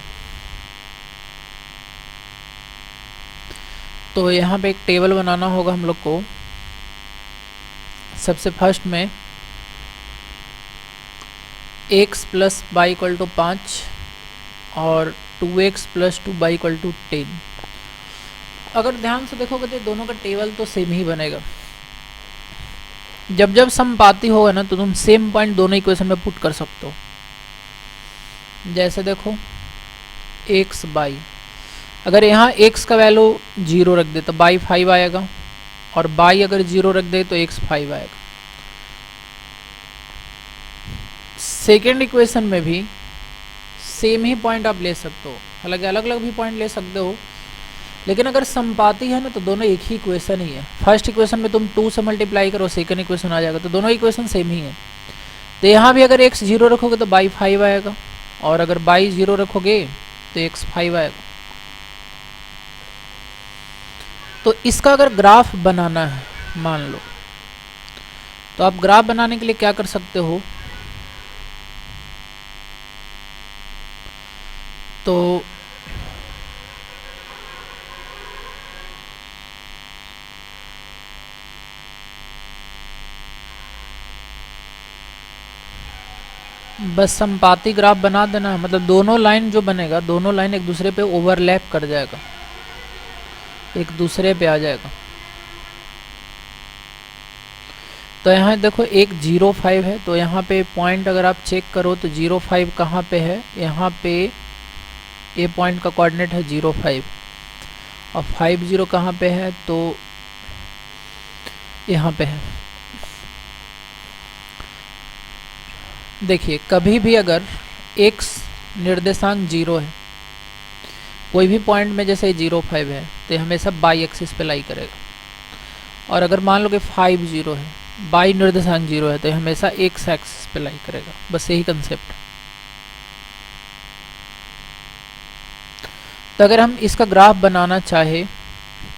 तो यहाँ पे एक टेबल बनाना होगा हम लोग को। सबसे फर्स्ट में x plus y equal to 5 और 2x plus 2y equal to 10। अगर ध्यान से देखोगे तो दोनों का टेबल तो सेम ही बनेगा। जब जब समपाती होगा ना तो तुम सेम पॉइंट दोनों इक्वेशन में पुट कर सकते हो। जैसे देखो x बाई, अगर यहाँ x का वैल्यू 0 रख दे तो बाई 5 आएगा, और बाई अगर 0 रख दे तो x 5 आएगा। सेकेंड इक्वेशन में भी सेम ही पॉइंट आप ले सकते हो, हालांकि अलग अलग भी पॉइंट ले सकते हो, लेकिन अगर समपाती है ना तो दोनों एक ही इक्वेशन ही है। फर्स्ट इक्वेशन में तुम 2 से मल्टीप्लाई करो, सेकेंड इक्वेशन आ जाएगा, तो दोनों इक्वेशन सेम ही है। तो यहाँ भी अगर x 0 रखोगे तो बाई 5 आएगा, और अगर बाई 0 रखोगे तो x 5 आएगा। तो इसका अगर ग्राफ बनाना है मान लो, तो आप ग्राफ बनाने के लिए क्या कर सकते हो तो बस संपाती ग्राफ बना देना है, मतलब दोनों लाइन जो बनेगा, दोनों लाइन एक दूसरे पे ओवरलैप कर जाएगा, एक दूसरे पे आ जाएगा। तो यहाँ देखो एक 0,5 है, तो यहाँ पे पॉइंट अगर आप चेक करो तो 0,5 कहाँ पे है, यहाँ पे ए पॉइंट का कोऑर्डिनेट है 0,5 और 50 कहाँ पे है, तो यहाँ पे है। देखिए कभी भी अगर x निर्देशांक 0 है, कोई भी पॉइंट में, जैसे 0,5 है, तो ये हमेशा बाई एक्सिस पे लाई करेगा। और अगर मान लो कि 50 है, बाई निर्देशांक 0 है, तो ये हमेशा एक्स एक्सिस पे लाई करेगा। बस यही कंसेप्ट है। तो अगर हम इसका ग्राफ बनाना चाहे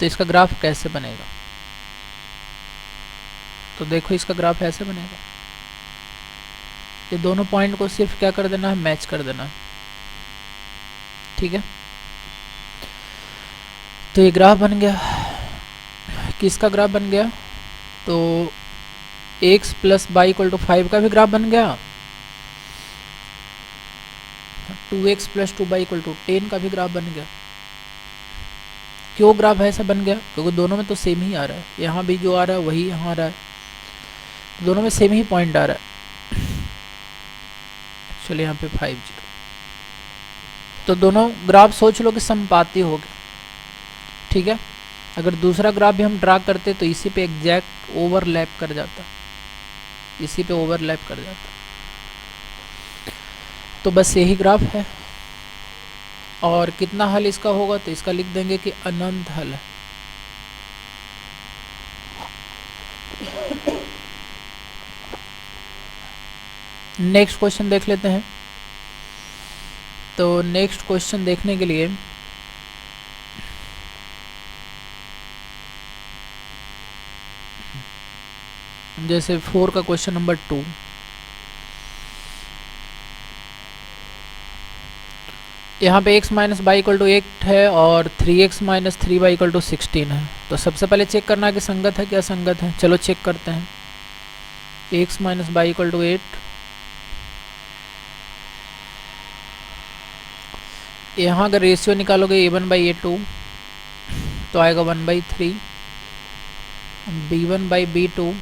तो इसका ग्राफ कैसे बनेगा, तो देखो इसका ग्राफ ऐसे बनेगा। ये दोनों पॉइंट को सिर्फ क्या कर देना है, मैच कर देना है, ठीक है। तो ये ग्राफ बन गया, किसका ग्राफ बन गया, तो x plus y equal to 5 का भी ग्राफ बन गया, 2x plus 2 by equal to 10 का भी ग्राफ बन गया। क्यों ग्राफ ऐसा बन गया, क्योंकि दोनों में तो सेम ही आ रहा है, यहाँ भी जो आ रहा है वही यहाँ आ रहा है, दोनों में सेम ही पॉइंट आ रहा है। चलिए यहाँ पे 50, तो दोनों ग्राफ सोच लो कि समपाती हो गए, ठीक है। अगर दूसरा ग्राफ भी हम ड्रा करते तो इसी पे एग्जैक्ट ओवरलैप कर जाता, इसी पे ओवरलैप कर जाता। तो बस यही ग्राफ है। और कितना हल इसका होगा, तो इसका लिख देंगे कि अनंत हल है। नेक्स्ट क्वेश्चन देख लेते हैं। तो नेक्स्ट क्वेश्चन देखने के लिए जैसे 4 का क्वेश्चन नंबर 2, यहाँ पे x minus by equal to 8 है और 3x minus 3 by equal to 16 है। तो सबसे पहले चेक करना है कि संगत है क्या असंगत है। चलो चेक करते हैं। x minus by equal to 8, यहाँ अगर रेशियो निकालोगे a1 बाई a2 तो आएगा 1/3, b1 बाई b2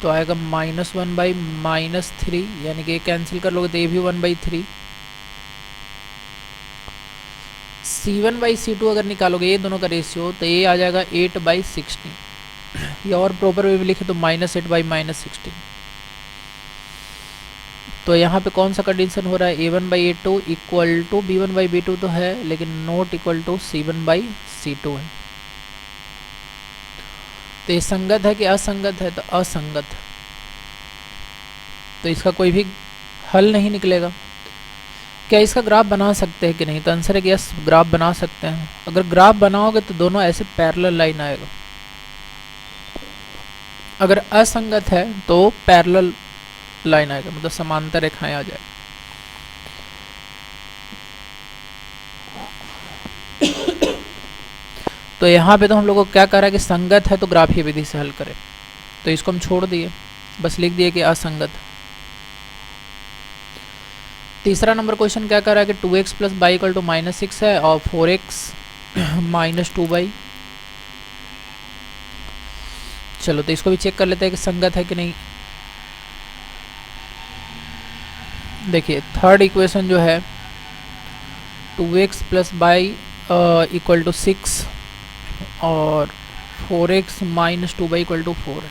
तो आएगा -1 बाई -3, यानी कि कैंसिल कर लोगे तो ये भी 1/3। c1 बाई c2 अगर निकालोगे ये दोनों का रेशियो तो ये आ जाएगा 8/16, या और प्रॉपर वे भी लिखे तो -8 बाई -16। तो यहाँ पे कौन सा कंडीशन हो रहा है, a1 by a2 equal to b1 by b2 तो है, लेकिन not equal to c1 by c2 है। तो ये संगत है कि असंगत है, तो असंगत है, तो इसका कोई भी हल नहीं निकलेगा। क्या इसका ग्राफ बना सकते हैं कि नहीं, तो आंसर है कि यस, ग्राफ बना सकते हैं। अगर ग्राफ बनाओगे तो दोनों ऐसे पैरेलल लाइन आएगा। अगर असंगत है तो पैरेलल लाइन आएगा, मतलब समांतर रेखाएं आ जाए। तो यहाँ पे तो हम लोग को क्या कह रहा है कि संगत है तो ग्राफीय विधि से हल करें, तो इसको हम छोड़ दिए, बस लिख दिए कि असंगत। तीसरा नंबर क्वेश्चन क्या कर रहा है कि 2x plus y equal to -6 है और 4x माइनस 2 बाई। चलो तो इसको भी चेक कर लेते हैं कि संगत है कि नहीं। देखिए थर्ड इक्वेशन जो है 2x plus y equal to 6 और 4x minus 2 by equal to 4 है।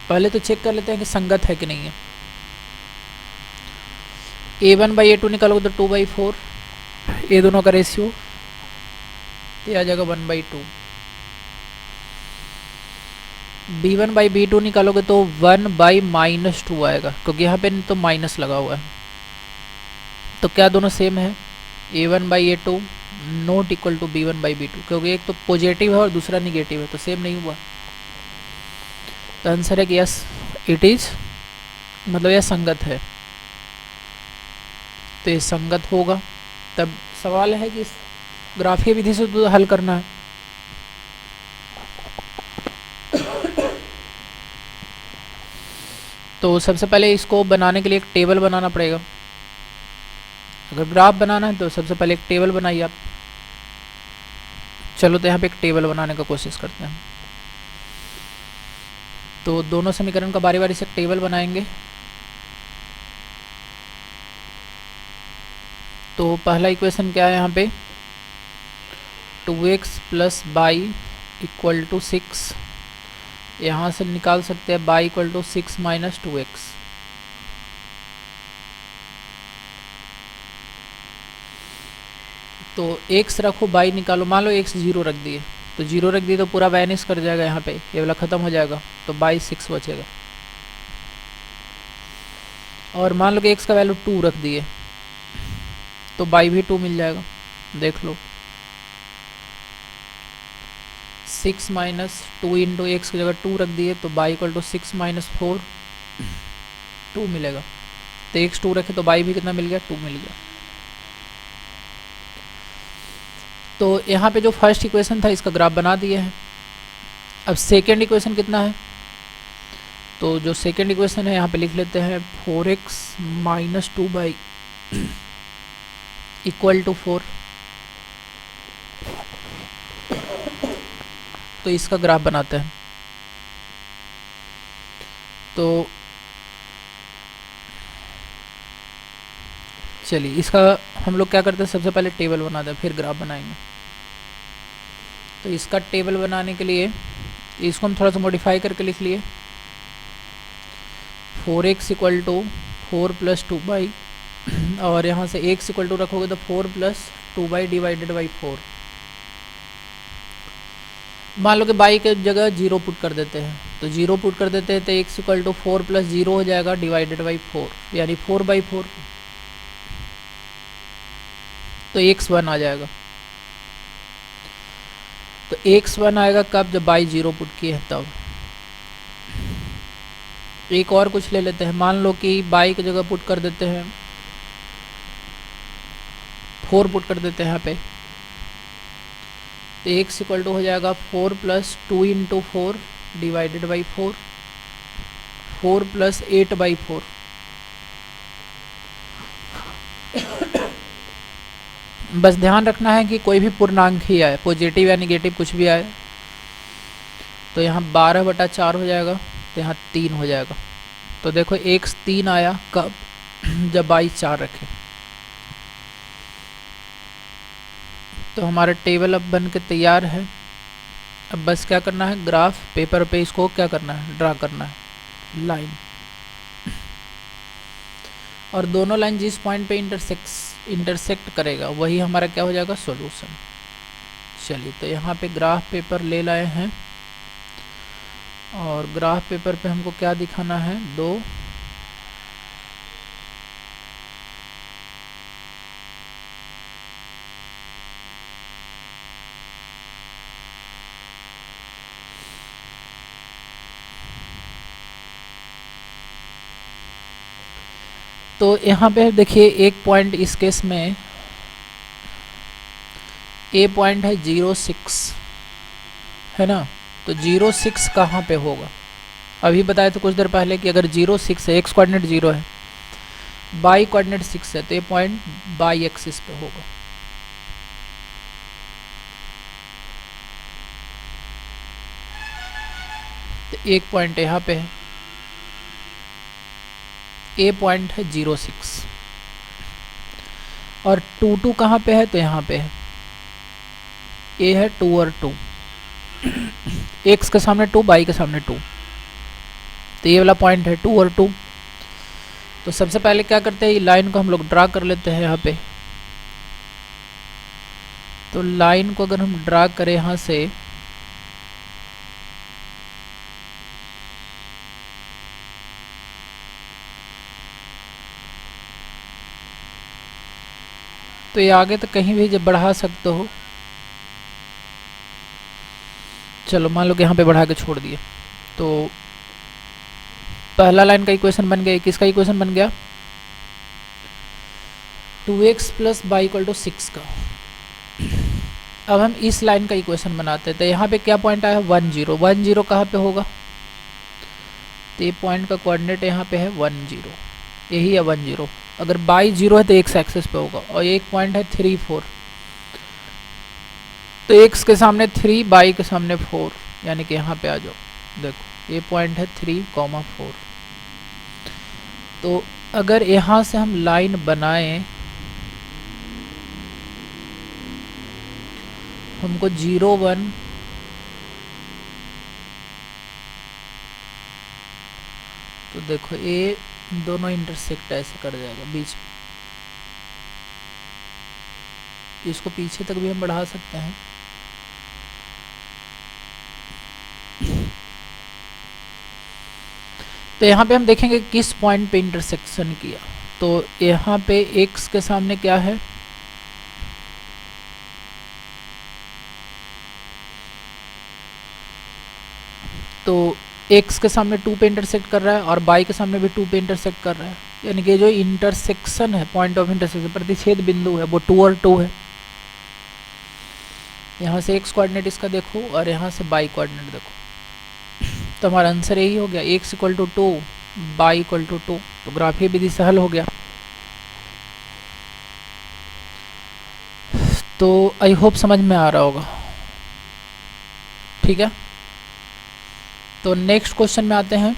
पहले तो चेक कर लेते हैं कि संगत है कि नहीं है। a1 बाई a2 निकालोगे तो 2/4, ये दोनों का रेशियो ये आ जाएगा 1/2। b1 बाई b2 निकालोगे तो 1 बाई -2 आएगा, क्योंकि यहाँ पे तो माइनस लगा हुआ है। तो क्या दोनों सेम है, a1 by a2 not equal to b1 by b2, क्योंकि एक तो पॉजिटिव है और दूसरा निगेटिव है, तो सेम नहीं हुआ। तो आंसर है कि यस इट इज, मतलब यह संगत है। तो ये संगत होगा। तब सवाल है कि इस ग्राफीय विधि से तो हल करना है। तो सबसे पहले इसको बनाने के लिए एक टेबल बनाना पड़ेगा। अगर ग्राफ बनाना है तो सबसे पहले एक टेबल बनाइए आप। चलो तो यहाँ पे एक टेबल बनाने का कोशिश करते हैं। तो दोनों समीकरण का बारी बारी से एक टेबल बनाएंगे। तो पहला इक्वेशन क्या है यहाँ पे, 2x plus y equal to 6। यहाँ से निकाल सकते हैं by equal to 6 minus 2x। तो x रखो, बाई निकालो। मान लो x 0 रख दिए, तो 0 रख दिए तो पूरा वैनिश कर जाएगा, यहाँ पे ये वाला ख़त्म हो जाएगा, तो बाई 6 बचेगा। और मान लो कि x का वैल्यू 2 रख दिए, तो बाई भी 2 मिल जाएगा। देख लो 6 माइनस 2 इंटू एक्स की जगह 2 रख दिए, तो बाई इक्वल टू 6 माइनस 4 2 मिलेगा। तो x 2 रखे तो बाई भी कितना मिल गया, 2 मिल गया। तो यहाँ पे जो फर्स्ट इक्वेशन था इसका ग्राफ बना दिया है। अब सेकेंड इक्वेशन कितना है, तो जो सेकेंड इक्वेशन है यहाँ पे लिख लेते हैं 4x minus 2 by equal to 4। तो इसका ग्राफ बनाते हैं। तो चलिए इसका हम लोग क्या करते हैं, सबसे पहले टेबल बनाते हैं फिर ग्राफ बनाएंगे। तो इसका टेबल बनाने के लिए इसको हम थोड़ा सा मॉडिफाई करके लिख लिए, 4x equal to 4 plus 2 by, और यहाँ से x इक्वल टू रखोगे तो 4 प्लस 2 बाई डिवाइडेड बाई 4। मान लो कि बाई के जगह 0 पुट कर देते हैं, तो 0 पुट कर देते हैं तो x इक्वल टू 4 प्लस 0 हो जाएगा डिवाइडेड बाई 4, यानी 4 बाई 4। तो x1 आ जाएगा। तो x1 आएगा कब, जब बाई 0 पुट किए हैं तब। एक और कुछ ले लेते हैं, मान लो कि बाई की जगह पुट कर देते हैं 4 पुट कर देते हैं यहाँ पे, तो x इक्वल टू हो जाएगा 4 plus 2 into 4 divided by 4, 4 plus 8 by 4। बस ध्यान रखना है कि कोई भी पूर्णांक ही आए, पॉजिटिव या निगेटिव कुछ भी आए। तो यहाँ 12/4 हो जाएगा, तो यहाँ 3 हो जाएगा। तो देखो x 3 आया कब, जब बाई 4 रखे। तो हमारा टेबल अब बन के तैयार है। अब बस क्या करना है, ग्राफ पेपर पे इसको क्या करना है, ड्रा करना है लाइन, और दोनों लाइन जिस पॉइंट पे इंटरसेक्ट करेगा वही हमारा क्या हो जाएगा, सॉल्यूशन। चलिए तो यहाँ पे ग्राफ पेपर ले लाए हैं, और ग्राफ पेपर पे हमको क्या दिखाना है, 2 तो यहाँ पे देखिए एक पॉइंट इस केस में ए पॉइंट है 0,6 है ना। तो 0,6 कहाँ पे होगा, अभी बताया तो कुछ देर पहले कि अगर 0,6 है, एक्स कोऑर्डिनेट 0 है, बाई कोऑर्डिनेट 6 है, तो ये पॉइंट बाई एक्सिस पे होगा। तो एक पॉइंट यहाँ पे है, ए पॉइंट है 0,6, और 2 कहाँ पे है, तो यहाँ पे है, ए है 2 और 2, एक्स के सामने 2, बाई के सामने 2, तो ये वाला पॉइंट है 2 और 2। तो सबसे पहले क्या करते हैं, ये लाइन को हम लोग ड्रा कर लेते हैं यहाँ पे। तो लाइन को अगर हम ड्रा करें यहाँ से, तो ये आगे तक कहीं भी जब बढ़ा सकते हो। चलो मान लो कि यहाँ पे बढ़ा के छोड़ दिए, तो पहला लाइन का इक्वेशन बन गया, किसका इक्वेशन बन गया, 2x plus y equal to 6 का। अब हम इस लाइन का इक्वेशन बनाते हैं। तो यहाँ पे क्या पॉइंट आया, 1 0। 1 0 कहाँ पे होगा, तो ये पॉइंट का कोऑर्डिनेट यहाँ पे है 1 0, यही है 1 0। अगर बाई 0 है तो एक्स एक्सेस पे होगा, और एक पॉइंट है 3 4, तो एक्स के सामने 3, बाई के सामने 4, यानी कि यहाँ पे आ जाओ। देखो ये पॉइंट है 3, 4। तो अगर यहाँ से हम लाइन बनाएं, हमको 0 1 तो देखो ये दोनों इंटरसेक्ट ऐसे कर जाएगा बीच में। इसको पीछे तक भी हम बढ़ा सकते हैं। तो यहाँ पे हम देखेंगे किस पॉइंट पे इंटरसेक्शन किया। तो यहाँ पे x के सामने क्या है, तो x के सामने 2 पे इंटरसेक्ट कर रहा है और y के सामने भी 2 पे इंटरसेक्ट कर रहा है, यानी कि जो इंटरसेक्शन है, पॉइंट ऑफ इंटरसेक्शन, प्रतिच्छेद बिंदु है, वो 2 और 2 है। यहाँ से x कोऑर्डिनेट इसका देखो और यहाँ से y कोऑर्डिनेट देखो, तो हमारा आंसर यही हो गया, x equal to 2, y equal to 2। तो ग्राफीय विधि से हल हो गया। तो आई होप समझ में आ रहा होगा, ठीक है। तो नेक्स्ट क्वेश्चन में आते हैं।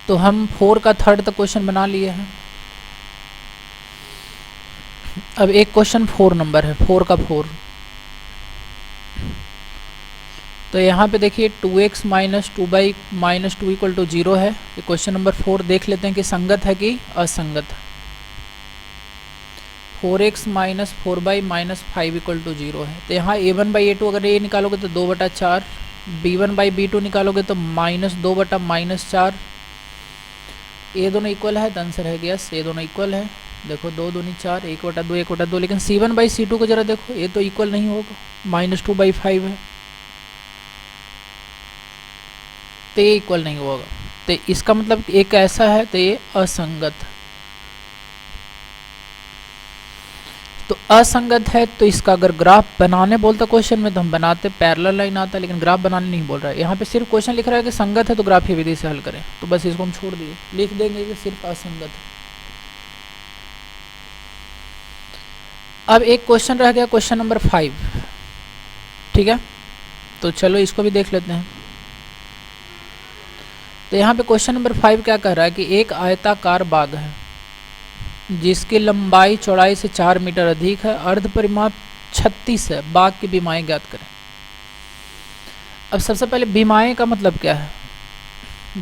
तो हम 4 का थर्ड तक क्वेश्चन बना लिए हैं। अब एक क्वेश्चन 4 नंबर है, 4 का 4। तो यहाँ पे देखिए 2x minus 2y minus 2 equal to 0 है। ये क्वेश्चन नंबर 4 देख लेते हैं कि संगत है कि असंगत है। 4x minus 4y minus 5 equal to 0 है। तो यहाँ a1 बाई a2 अगर ये निकालोगे तो 2/4, b1 बाई b2 निकालोगे तो -2/-4। ये दोनों इक्वल है तो आंसर है यस, ये दोनों इक्वल है। देखो 2 दूनी 4, 1/2 1/2। लेकिन c1 बाई c2 को जरा देखो, ये तो इक्वल नहीं होगा, -2/5 है, तो ये इक्वल नहीं होगा। तो इसका मतलब एक ऐसा है, तो ये असंगत है। तो असंगत है, तो इसका अगर ग्राफ बनाने बोलता क्वेश्चन में तो हम बनाते, पैरेलल लाइन आता, लेकिन ग्राफ बनाने नहीं बोल रहा है। यहाँ पे सिर्फ क्वेश्चन लिख रहा है कि संगत है तो ग्राफीय विधि से हल करें, तो बस इसको हम छोड़ दिए, लिख देंगे कि सिर्फ असंगत है। अब एक क्वेश्चन रह गया, क्वेश्चन नंबर 5, ठीक है। तो चलो इसको भी देख लेते हैं। तो यहाँ पे क्वेश्चन नंबर 5 क्या कह रहा है कि एक आयताकार बाग है जिसकी लंबाई चौड़ाई से 4 मीटर अधिक है, अर्ध परिमाप 36 है, बाग की बीमाएं ज्ञात करें। अब सबसे पहले बीमाएं का मतलब क्या है,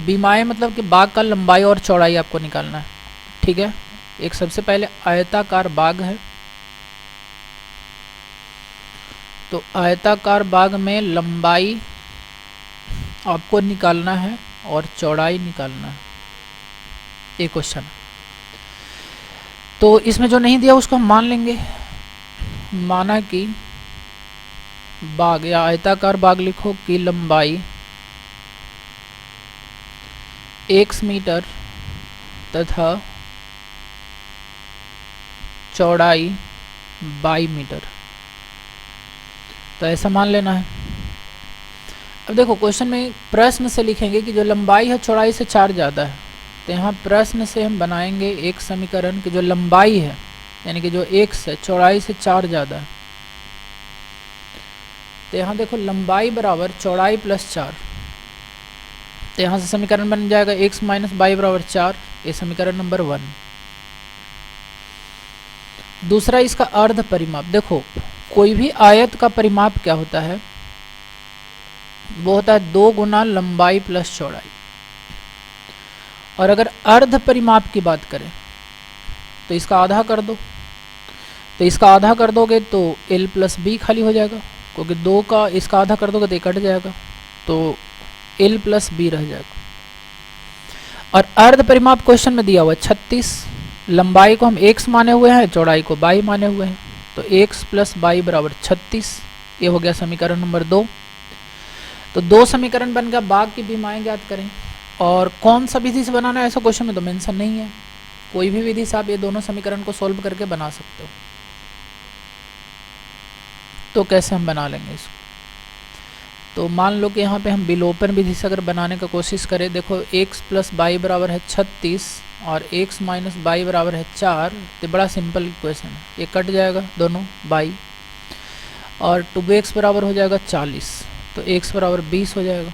बीमाएं मतलब कि बाग का लंबाई और चौड़ाई आपको निकालना है, ठीक है। एक सबसे पहले आयताकार बाग है, तो आयताकार बाग में लंबाई आपको निकालना है और चौड़ाई निकालना है, ये क्वेश्चन। तो इसमें जो नहीं दिया उसको हम मान लेंगे। माना कि बाग या आयताकार बाग लिखो की लंबाई x मीटर तथा चौड़ाई y मीटर, तो ऐसा मान लेना है। अब देखो क्वेश्चन में प्रश्न से लिखेंगे कि जो लंबाई है चौड़ाई से 4 ज़्यादा है, तो यहाँ प्रश्न से हम बनाएंगे एक समीकरण कि जो लंबाई है यानी कि जो x है चौड़ाई से 4 ज़्यादा है। तो यहाँ देखो लंबाई बराबर चौड़ाई प्लस 4, तो यहाँ से समीकरण बन जाएगा x माइनस बाई बराबर 4, ये समीकरण नंबर 1। दूसरा इसका अर्ध परिमाप, देखो कोई भी आयत का परिमाप क्या होता है, वो होता है 2 गुना लंबाई प्लस चौड़ाई। और अगर अर्ध परिमाप की बात करें तो इसका आधा कर दो, तो इसका आधा कर दोगे तो l प्लस बी खाली हो जाएगा, क्योंकि 2 का इसका आधा कर दोगे तो ये कट जाएगा, तो l प्लस बी रह जाएगा। और अर्ध परिमाप क्वेश्चन में दिया हुआ 36, लंबाई को हम x माने हुए हैं, चौड़ाई को y माने हुए हैं, तो x प्लस बाई बराबर 36, ये हो गया समीकरण नंबर 2। तो 2 समीकरण बन गया, बाग की भी माएँ ज्ञात करें। और कौन सा विधि से बनाना है ऐसा क्वेश्चन में तो मेंशन नहीं है, कोई भी विधि से आप ये दोनों समीकरण को सॉल्व करके बना सकते हो। तो कैसे हम बना लेंगे इसको, तो मान लो कि यहाँ पे हम विलोपन विधि से अगर बनाने का कोशिश करें, देखो x प्लस बाई बराबर है 36 और x माइनस बाई बराबर है 4, तो बड़ा सिंपल इक्वेशन है, ये कट जाएगा दोनों बाई, और 2x बराबर हो जाएगा 40, तो x बराबर 20 हो जाएगा,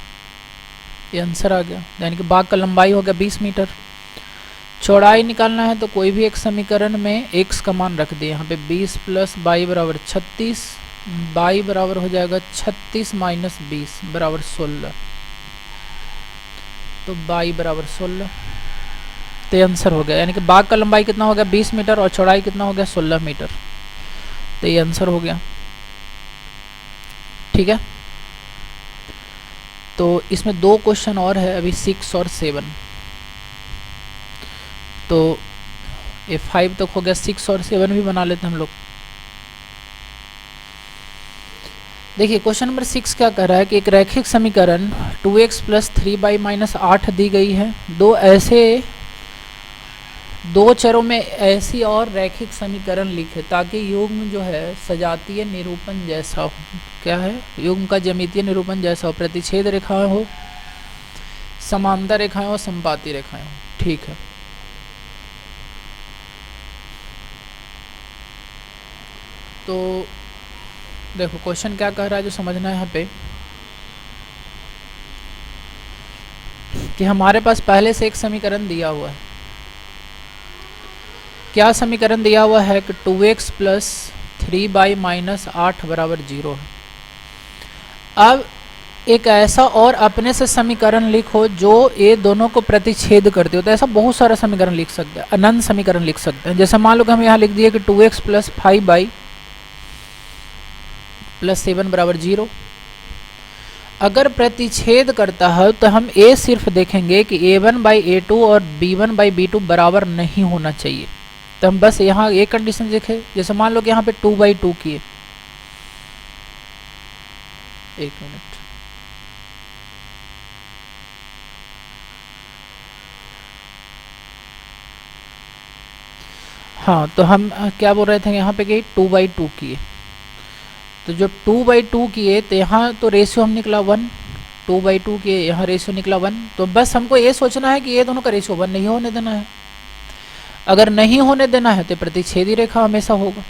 ये आंसर आ गया। यानी कि बाग का लंबाई हो गया 20 मीटर। चौड़ाई निकालना है तो कोई भी एक समीकरण में x का मान रख दिए, यहाँ पे 20 प्लस बाई बराबर 36, बाई बराबर हो जाएगा 36 माइनस 20 बराबर 16, तो बाई बराबर 16, तो ये आंसर हो गया। यानी कि बाग का लंबाई कितना हो गया 20 मीटर और चौड़ाई कितना हो गया 16 मीटर, तो ये आंसर हो गया। ठीक है, तो इसमें 2 क्वेश्चन और है अभी 6 और 7, तो ये 5 तक हो गया, 6 और 7 भी बना लेते हैं हम लोग। देखिए क्वेश्चन नंबर 6 क्या कह रहा है कि एक रैखिक समीकरण 2x प्लस 3y माइनस 8 दी गई है, दो चरों में ऐसी और रैखिक समीकरण लिखे ताकि युग्म जो है सजातीय निरूपण जैसा हो। क्या है, युग्म का ज्यामितीय निरूपण जैसा हो, प्रतिच्छेद रेखाएं हो, समांतर रेखाएं हो, संपाती रेखाएं हो। ठीक है, तो देखो क्वेश्चन क्या कह रहा है जो समझना है यहाँ पे, कि हमारे पास पहले से एक समीकरण दिया हुआ है। क्या समीकरण दिया हुआ है कि 2x प्लस 3y माइनस 8 बराबर 0 है। अब एक ऐसा और अपने से समीकरण लिखो जो ये दोनों को प्रतिच्छेद करते हो, तो ऐसा बहुत सारा समीकरण लिख सकते हैं, अनंत समीकरण लिख सकते हैं। जैसे मान लो कि हम यहाँ लिख दिए कि 2x प्लस 5y प्लस 7 बराबर 0। अगर प्रतिच्छेद करता है तो हम a सिर्फ देखेंगे कि a1 बाई a2 और b1 बाई b2 बराबर नहीं होना चाहिए, तो हम बस यहाँ एक कंडीशन देखें। जैसे मान लो कि यहाँ पे 2 बाई 2 किए, एक मिनट, हाँ, तो हम क्या बोल रहे थे यहाँ पे कि 2 बाई 2 किए, तो जो 2 बाई 2 किए तो यहाँ तो रेशियो हम निकला 1, 2 बाई 2 किए यहाँ रेशियो निकला 1, तो बस हमको ये सोचना है कि ये दोनों का रेशियो 1 नहीं होने देना है। अगर नहीं होने देना है तो प्रतिच्छेदी रेखा हमेशा होगा,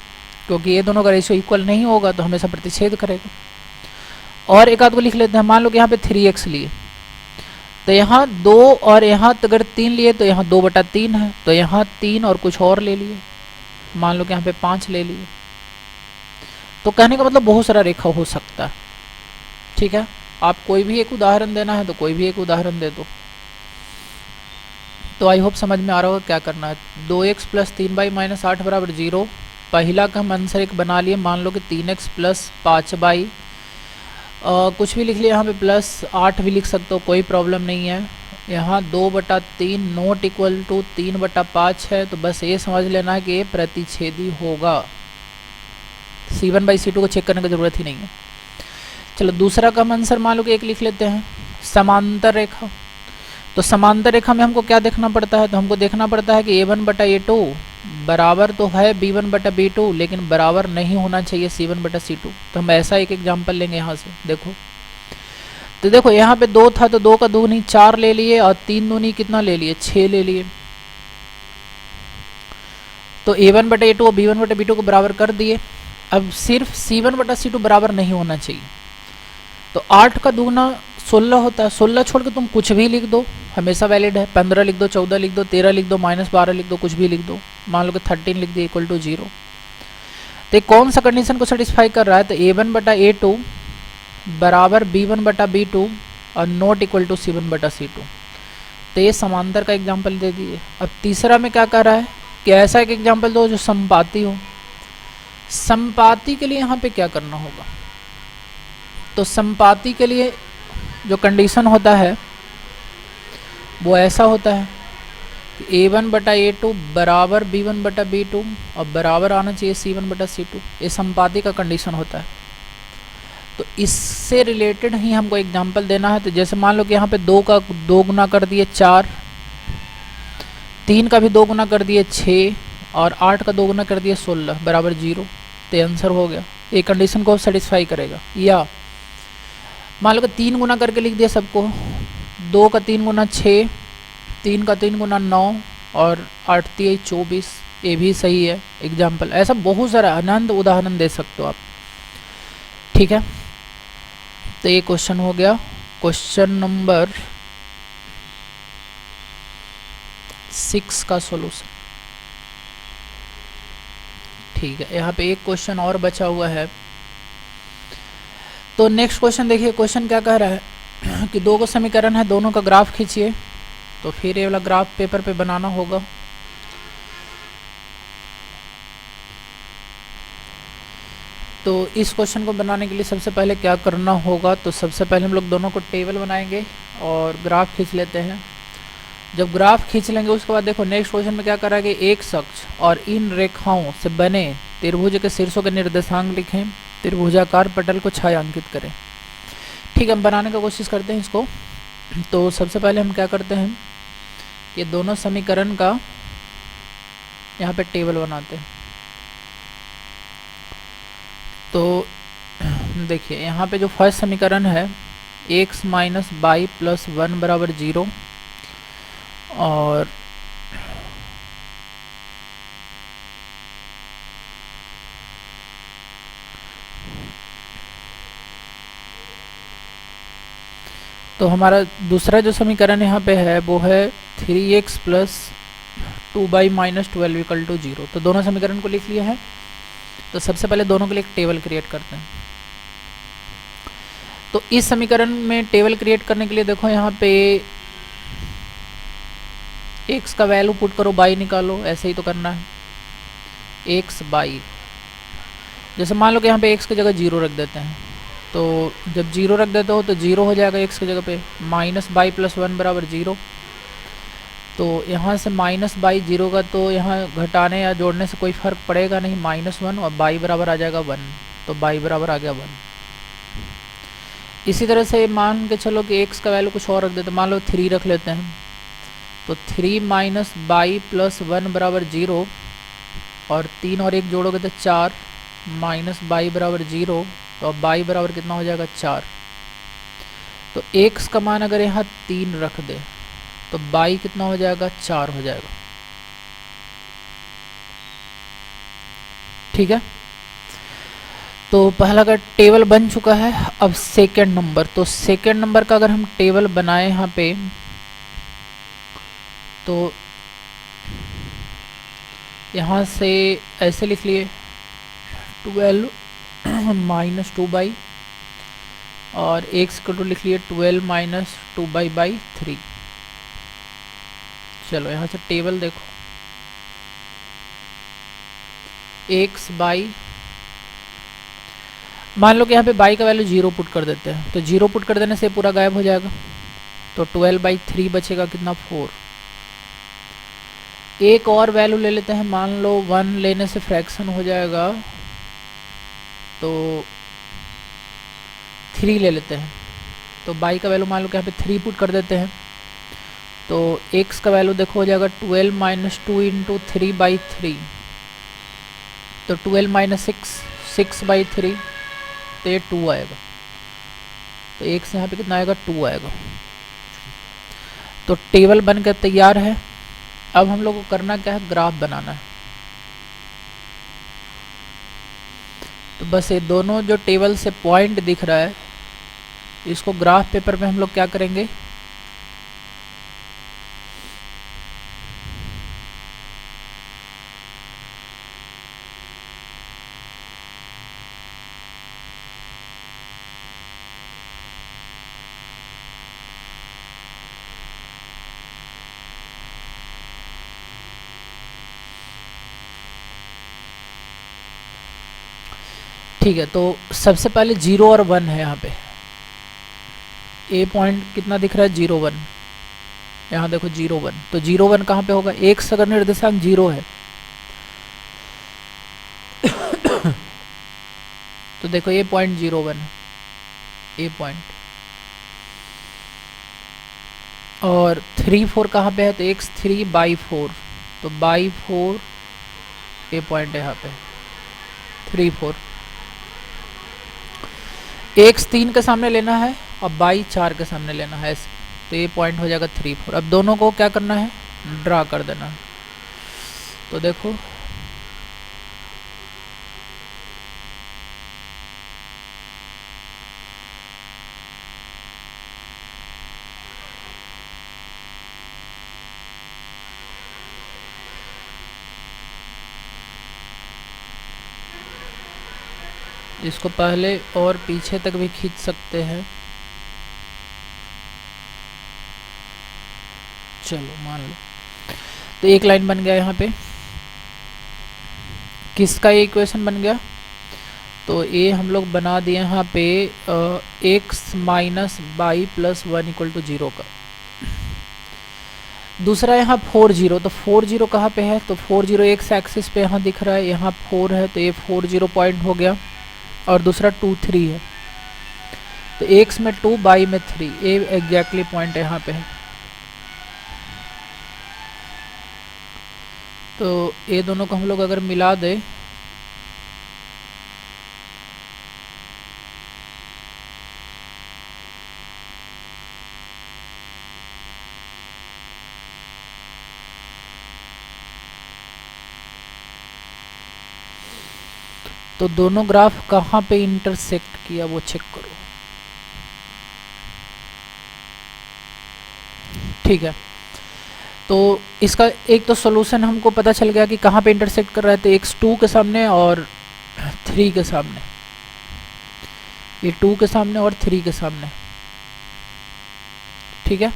क्योंकि ये दोनों का रेशियो इक्वल नहीं होगा तो हमेशा प्रतिच्छेद करेगा। और एक आध को लिख लेते हैं, मान लो कि यहाँ पे 3x लिए, तो यहाँ 2 और यहाँ अगर 3 लिए तो यहाँ 2/3 है, तो यहाँ 3 और कुछ और ले लिए, मान लो कि यहाँ पे 5 ले लिए। तो कहने का मतलब बहुत सारा रेखा हो सकता है। ठीक है, आप कोई भी एक उदाहरण देना है तो कोई भी एक उदाहरण दे दो। तो आई होप समझ में आ रहा होगा क्या करना है। 2x प्लस 3y माइनस 8 बराबर 0, पहला का हम आंसर एक बना लिए, मान लो कि 3x प्लस 5y, कुछ भी लिख लिया, यहाँ पे प्लस 8 भी लिख सकते हो, कोई प्रॉब्लम नहीं है। यहाँ 2/3 नॉट इक्वल टू 3/5 है, तो बस ये समझ लेना है कि ये प्रतिच्छेदी होगा। C1 बाई C2 को चेक करने की जरूरत ही नहीं है। चलो दूसरा का हम आंसर मान लो कि एक लिख लेते हैं, समांतर रेखा। तो समांतर रेखा में हमको क्या देखना पड़ता है, तो हमको देखना पड़ता है कि a1/a2 बराबर तो है b1/b2, लेकिन बराबर नहीं होना चाहिए c1/c2। तो हम ऐसा एक एग्जाम्पल लेंगे यहाँ से। देखो तो देखो यहाँ पे 2 था तो 2 का 2 नहीं 4 ले लिए, और 3 दूनी कितना ले लिए 6 ले लिए। तो a1/a2 और b1/b2 को बराबर कर दिए। अब सिर्फ c1/c2 बराबर नहीं होना चाहिए, तो 8 का दूना 16 होता है, 16 छोड़ के तुम कुछ भी लिख दो, हमेशा वैलिड है। 15 लिख दो, 14 लिख दो, 13 लिख दो, -12 लिख दो, कुछ भी लिख दो, मान लो कि 13 लिख दिए इक्वल टू 0। तो कौन सा कंडीशन को सेटिस्फाई कर रहा है, तो a1/a2 बराबर b1/b2 और नॉट इक्वल टू c1/c2। तो ये समांतर का एग्जाम्पल दे दिए। अब तीसरा में क्या कह रहा है कि ऐसा एक एग्जाम्पल दो जो संपाती हो। संपाती के लिए यहाँ पे क्या करना होगा, तो संपाती के लिए जो कंडीशन होता है वो ऐसा होता है A1 बटा A2 बराबर B1 बटा B2 और बराबर आना चाहिए C1 बटा C2। ये संपाती का कंडीशन होता है। तो इससे रिलेटेड ही हमको एग्जांपल देना है। तो जैसे मान लो कि यहाँ पे 2 का 2 गुना कर दिए 4, 3 का भी 2 गुना कर दिए 6 और 8 का 2 गुना कर दिए 16 बराबर 0। तो आंसर हो गया। ये कंडीशन को सेटिस्फाई करेगा। या मान लो कि 3 गुना करके लिख दिया सबको, 2 का 3 गुना 6, 3 का 3 गुना 9 और 8 3 24। ये भी सही है एग्जाम्पल। ऐसा बहुत सारा अनंत उदाहरण दे सकते हो आप। ठीक है, तो ये क्वेश्चन हो गया क्वेश्चन नंबर 6 का सॉल्यूशन। ठीक है, यहाँ पे एक क्वेश्चन और बचा हुआ है। तो नेक्स्ट क्वेश्चन देखिए, क्वेश्चन क्या कह रहा है कि 2 को समीकरण है, दोनों का ग्राफ खींचिए। तो फिर ये वाला ग्राफ पेपर पे बनाना होगा। तो इस क्वेश्चन को बनाने के लिए सबसे पहले क्या करना होगा, तो सबसे पहले हम लोग दोनों को टेबल बनाएंगे और ग्राफ खींच लेते हैं। जब ग्राफ खींच लेंगे उसके बाद देखो नेक्स्ट क्वेश्चन में क्या करा कि एक अक्ष और इन रेखाओं से बने त्रिभुज के शीर्षों के निर्देशांक लिखें, त्रिभुजाकार पटल को छायांकित करें। ठीक है, हम बनाने का कोशिश करते हैं इसको। तो सबसे पहले हम क्या करते हैं, ये दोनों समीकरण का यहाँ पे टेबल बनाते हैं। तो देखिए यहाँ पे जो फर्स्ट समीकरण है x माइनस बाई प्लस 1 बराबर 0 और तो हमारा दूसरा जो समीकरण यहाँ पे है वो है 3x plus 2y minus 12 equal to 0। तो दोनों समीकरण को लिख लिया है। तो सबसे पहले दोनों के लिए एक टेबल क्रिएट करते हैं। तो इस समीकरण में टेबल क्रिएट करने के लिए देखो यहाँ पे x का वैल्यू पुट करो, y निकालो, ऐसे ही तो करना है x बाई। जैसे मान लो कि यहाँ पे x की जगह 0 रख देते हैं। तो जब 0 रख देते हो तो 0 हो जाएगा x की जगह पे, माइनस बाई प्लस 1 बराबर 0। तो यहाँ से माइनस बाई 0 का तो यहाँ घटाने या जोड़ने से कोई फ़र्क पड़ेगा नहीं, -1 और बाई बराबर आ जाएगा 1। तो बाई बराबर आ गया 1। इसी तरह से मान के चलो कि x का वैल्यू कुछ और रख देते हैं, मान लो 3 रख लेते हैं। तो 3 माइनस बाई प्लस 1 बराबर 0 और 3 और 1 जोड़ोगे तो 4 माइनस बाई बराबर 0। तो अब बाई बराबर कितना हो जाएगा 4। तो x का मान अगर यहाँ 3 रख दे तो बाई कितना हो जाएगा 4 हो जाएगा। ठीक है, तो पहला का टेबल बन चुका है। अब सेकंड नंबर, तो सेकंड नंबर का अगर हम टेबल बनाए यहाँ पे तो यहाँ से ऐसे लिख लिए 12 माइनस 2 और x को तो लिख लिए 12 माइनस 2/3। चलो यहाँ से टेबल देखो, x बाई, मान लो कि यहाँ पे बाई का वैल्यू 0 पुट कर देते हैं। तो 0 पुट कर देने से पूरा गायब हो जाएगा। तो 12/3 बचेगा कितना 4। एक और वैल्यू ले लेते हैं, मान लो 1 लेने से फ्रैक्शन हो जाएगा तो 3 ले लेते हैं। तो बाई का वैल्यू मान लो कि यहाँ पे 3 पुट कर देते हैं। तो x का वैल्यू देखो हो जाएगा 12 माइनस 2 इंटू 3/3। तो 12 माइनस 6/3, तो ये 2 आएगा। तो x यहाँ पे कितना आएगा 2 आएगा। तो टेबल बनकर तैयार है। अब हम लोग को करना क्या है, ग्राफ बनाना है। तो बस ये दोनों जो टेबल से पॉइंट दिख रहा है इसको ग्राफ पेपर में हम लोग क्या करेंगे, ठीक है। तो सबसे पहले 0 और 1 है यहाँ पे। ए पॉइंट कितना दिख रहा है 0 1। यहाँ देखो 0 1, तो 0 1 कहाँ पे होगा, x अगर निर्देशांक 0 है तो देखो ये पॉइंट 0 1 है, ये पॉइंट, और 3 4 कहाँ पे है, तो x 3 बाई 4, तो बाई 4 ये पॉइंट है यहाँ पे 3 4, x 3 के सामने लेना है और बाई 4 के सामने लेना है ऐसे, तो ये पॉइंट हो जाएगा 3 4। अब दोनों को क्या करना है, ड्रा कर देना है। तो देखो इसको पहले और पीछे तक भी खींच सकते हैं, चलो मान लो। तो एक लाइन बन गया यहाँ पे, किसका ये इक्वेशन बन गया, तो ये हम लोग बना दिए यहाँ पे x minus by plus 1 equal to 0 का। दूसरा यहाँ 4 0, तो 4 0 कहाँ पे है, तो 4 0 एक्स एक्सिस पे यहाँ दिख रहा है, यहाँ 4 है तो ये 4 0 पॉइंट हो गया, और दूसरा 2 3 है, तो x में 2 बाई में 3, ये एग्जैक्टली पॉइंट यहाँ पे है। तो ये दोनों को हम लोग अगर मिला दे तो दोनों ग्राफ कहाँ पे इंटरसेक्ट किया वो चेक करो, ठीक है। तो इसका एक तो सॉल्यूशन हमको पता चल गया कि कहाँ पे इंटरसेक्ट कर रहा है, तो x 2 के सामने और 3 के सामने, ये 2 के सामने और 3 के सामने, ठीक है।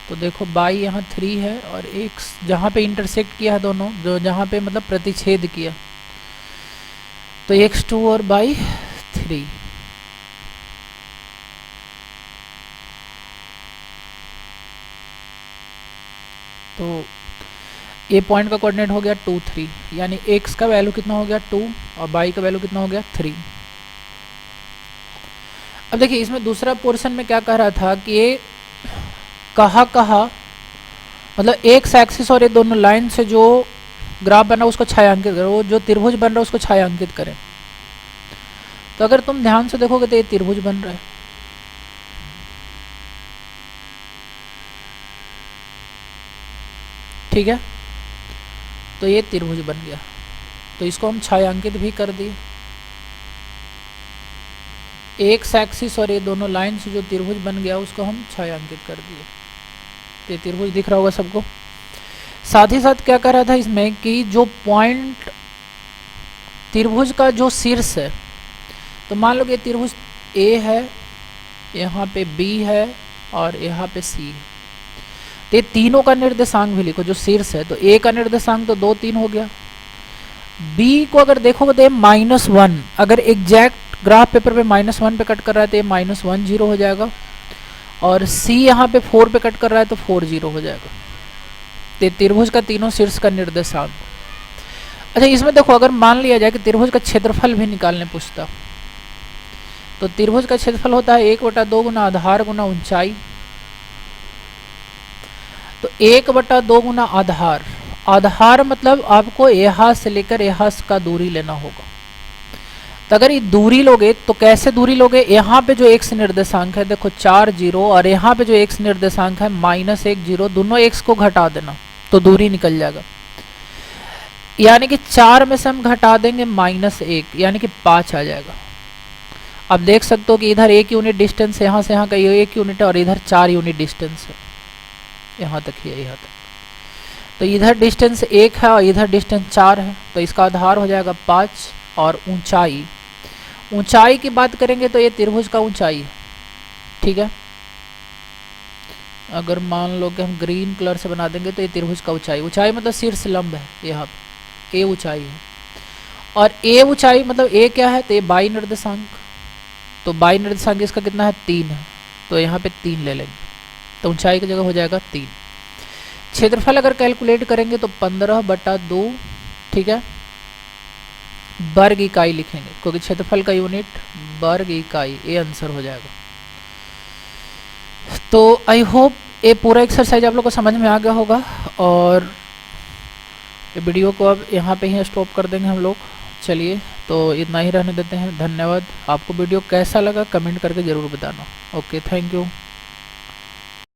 तो देखो बाई यहाँ 3 है और x जहाँ पे इंटरसेक्ट किया है दोनों, जो जहाँ पे मतलब प्रतिच्छेद किया, तो x2 और बाई 3, तो ये पॉइंट का कोऑर्डिनेट हो गया 2 3, यानी x का वैल्यू कितना हो गया 2 और बाई का वैल्यू कितना हो गया 3। अब देखिए इसमें दूसरा पोर्शन में क्या कह रहा था कि ये कहाँ मतलब एक्स एक्सिस और ये दोनों लाइन से जो ग्राफ बना उसको छायांकित करें, वो जो त्रिभुज बन रहा है उसको छायांकित करें। तो अगर तुम ध्यान से देखोगे तो ये त्रिभुज बन रहा है, ठीक है, तो ये त्रिभुज बन गया, तो इसको हम छायांकित भी कर दिए। एक्स एक्सिस और ये दोनों लाइन से जो त्रिभुज बन गया उसको हम छायांकित कर दिए, तो ये त्रिभुज दिख रहा होगा सबको। साथ ही साथ क्या कर रहा था इसमें कि जो पॉइंट त्रिभुज का जो शीर्ष है, तो मान लो कि त्रिभुज ए है, यहाँ पे बी है और यहाँ पे सी है, तो ये तीनों का निर्देशांक भी लिखो, जो शीर्ष है तो ए का निर्देशांक तो 2 3 हो गया, बी को अगर देखोगे तो ये -1, अगर एग्जैक्ट ग्राफ पेपर पे -1 पे कट कर रहा है तो ये -1 0 हो जाएगा, और सी यहाँ पे 4 पे कट कर रहा है तो 4 0 हो जाएगा। तो त्रिभुज का तीनों शीर्ष का निर्देशांक। अच्छा इसमें देखो अगर मान लिया जाए कि त्रिभुज का क्षेत्रफल भी निकालने पूछता, तो त्रिभुज का क्षेत्रफल होता है 1/2 गुना आधार गुना ऊंचाई, तो 1/2 गुना आधार, आधार मतलब आपको यहाँ से लेकर यहाँ का दूरी लेना होगा। तो अगर ये दूरी लोगे तो कैसे दूरी लोगे, यहाँ पे जो x निर्देशांक है देखो 4 0 और यहाँ पे जो x निर्देशांक है -1 0, दोनों x को घटा देना तो दूरी निकल जाएगा, यानी कि 4 में से हम घटा देंगे -1 यानी कि 5 आ जाएगा। अब देख सकते हो कि इधर 1 यूनिट डिस्टेंस है, यहाँ से यहाँ का 1 यूनिट है और इधर 4 यूनिट डिस्टेंस है, यहाँ तक ही है यहाँ तक, तो इधर डिस्टेंस 1 है और इधर डिस्टेंस 4 है, तो इसका आधार हो जाएगा 5। और ऊंचाई की बात करेंगे तो ये त्रिभुज का ऊंचाई है, ठीक है। अगर मान लो कि हम ग्रीन कलर से बना देंगे तो ये त्रिभुज का ऊंचाई मतलब शीर्ष लंब है, यहाँ पे ए ऊंचाई है, और ए ऊंचाई मतलब ए क्या है, तो ये बाई निर्देशांक, तो बाई निर्देशांक इसका कितना है 3 है, तो यहाँ पे 3 ले लेंगे, तो ऊंचाई की जगह हो जाएगा 3। क्षेत्रफल अगर कैलकुलेट करेंगे तो 15/2, ठीक है, वर्ग इकाई लिखेंगे, क्योंकि क्षेत्रफल का यूनिट वर्ग इकाई, ये आंसर हो जाएगा। तो आई होप ये पूरा एक्सरसाइज आप लोग को समझ में आ गया होगा, और ये वीडियो को अब यहाँ पे ही स्टॉप कर देंगे हम लोग। चलिए, तो इतना ही रहने देते हैं। धन्यवाद। आपको वीडियो कैसा लगा कमेंट करके ज़रूर बताना। Okay, thank you.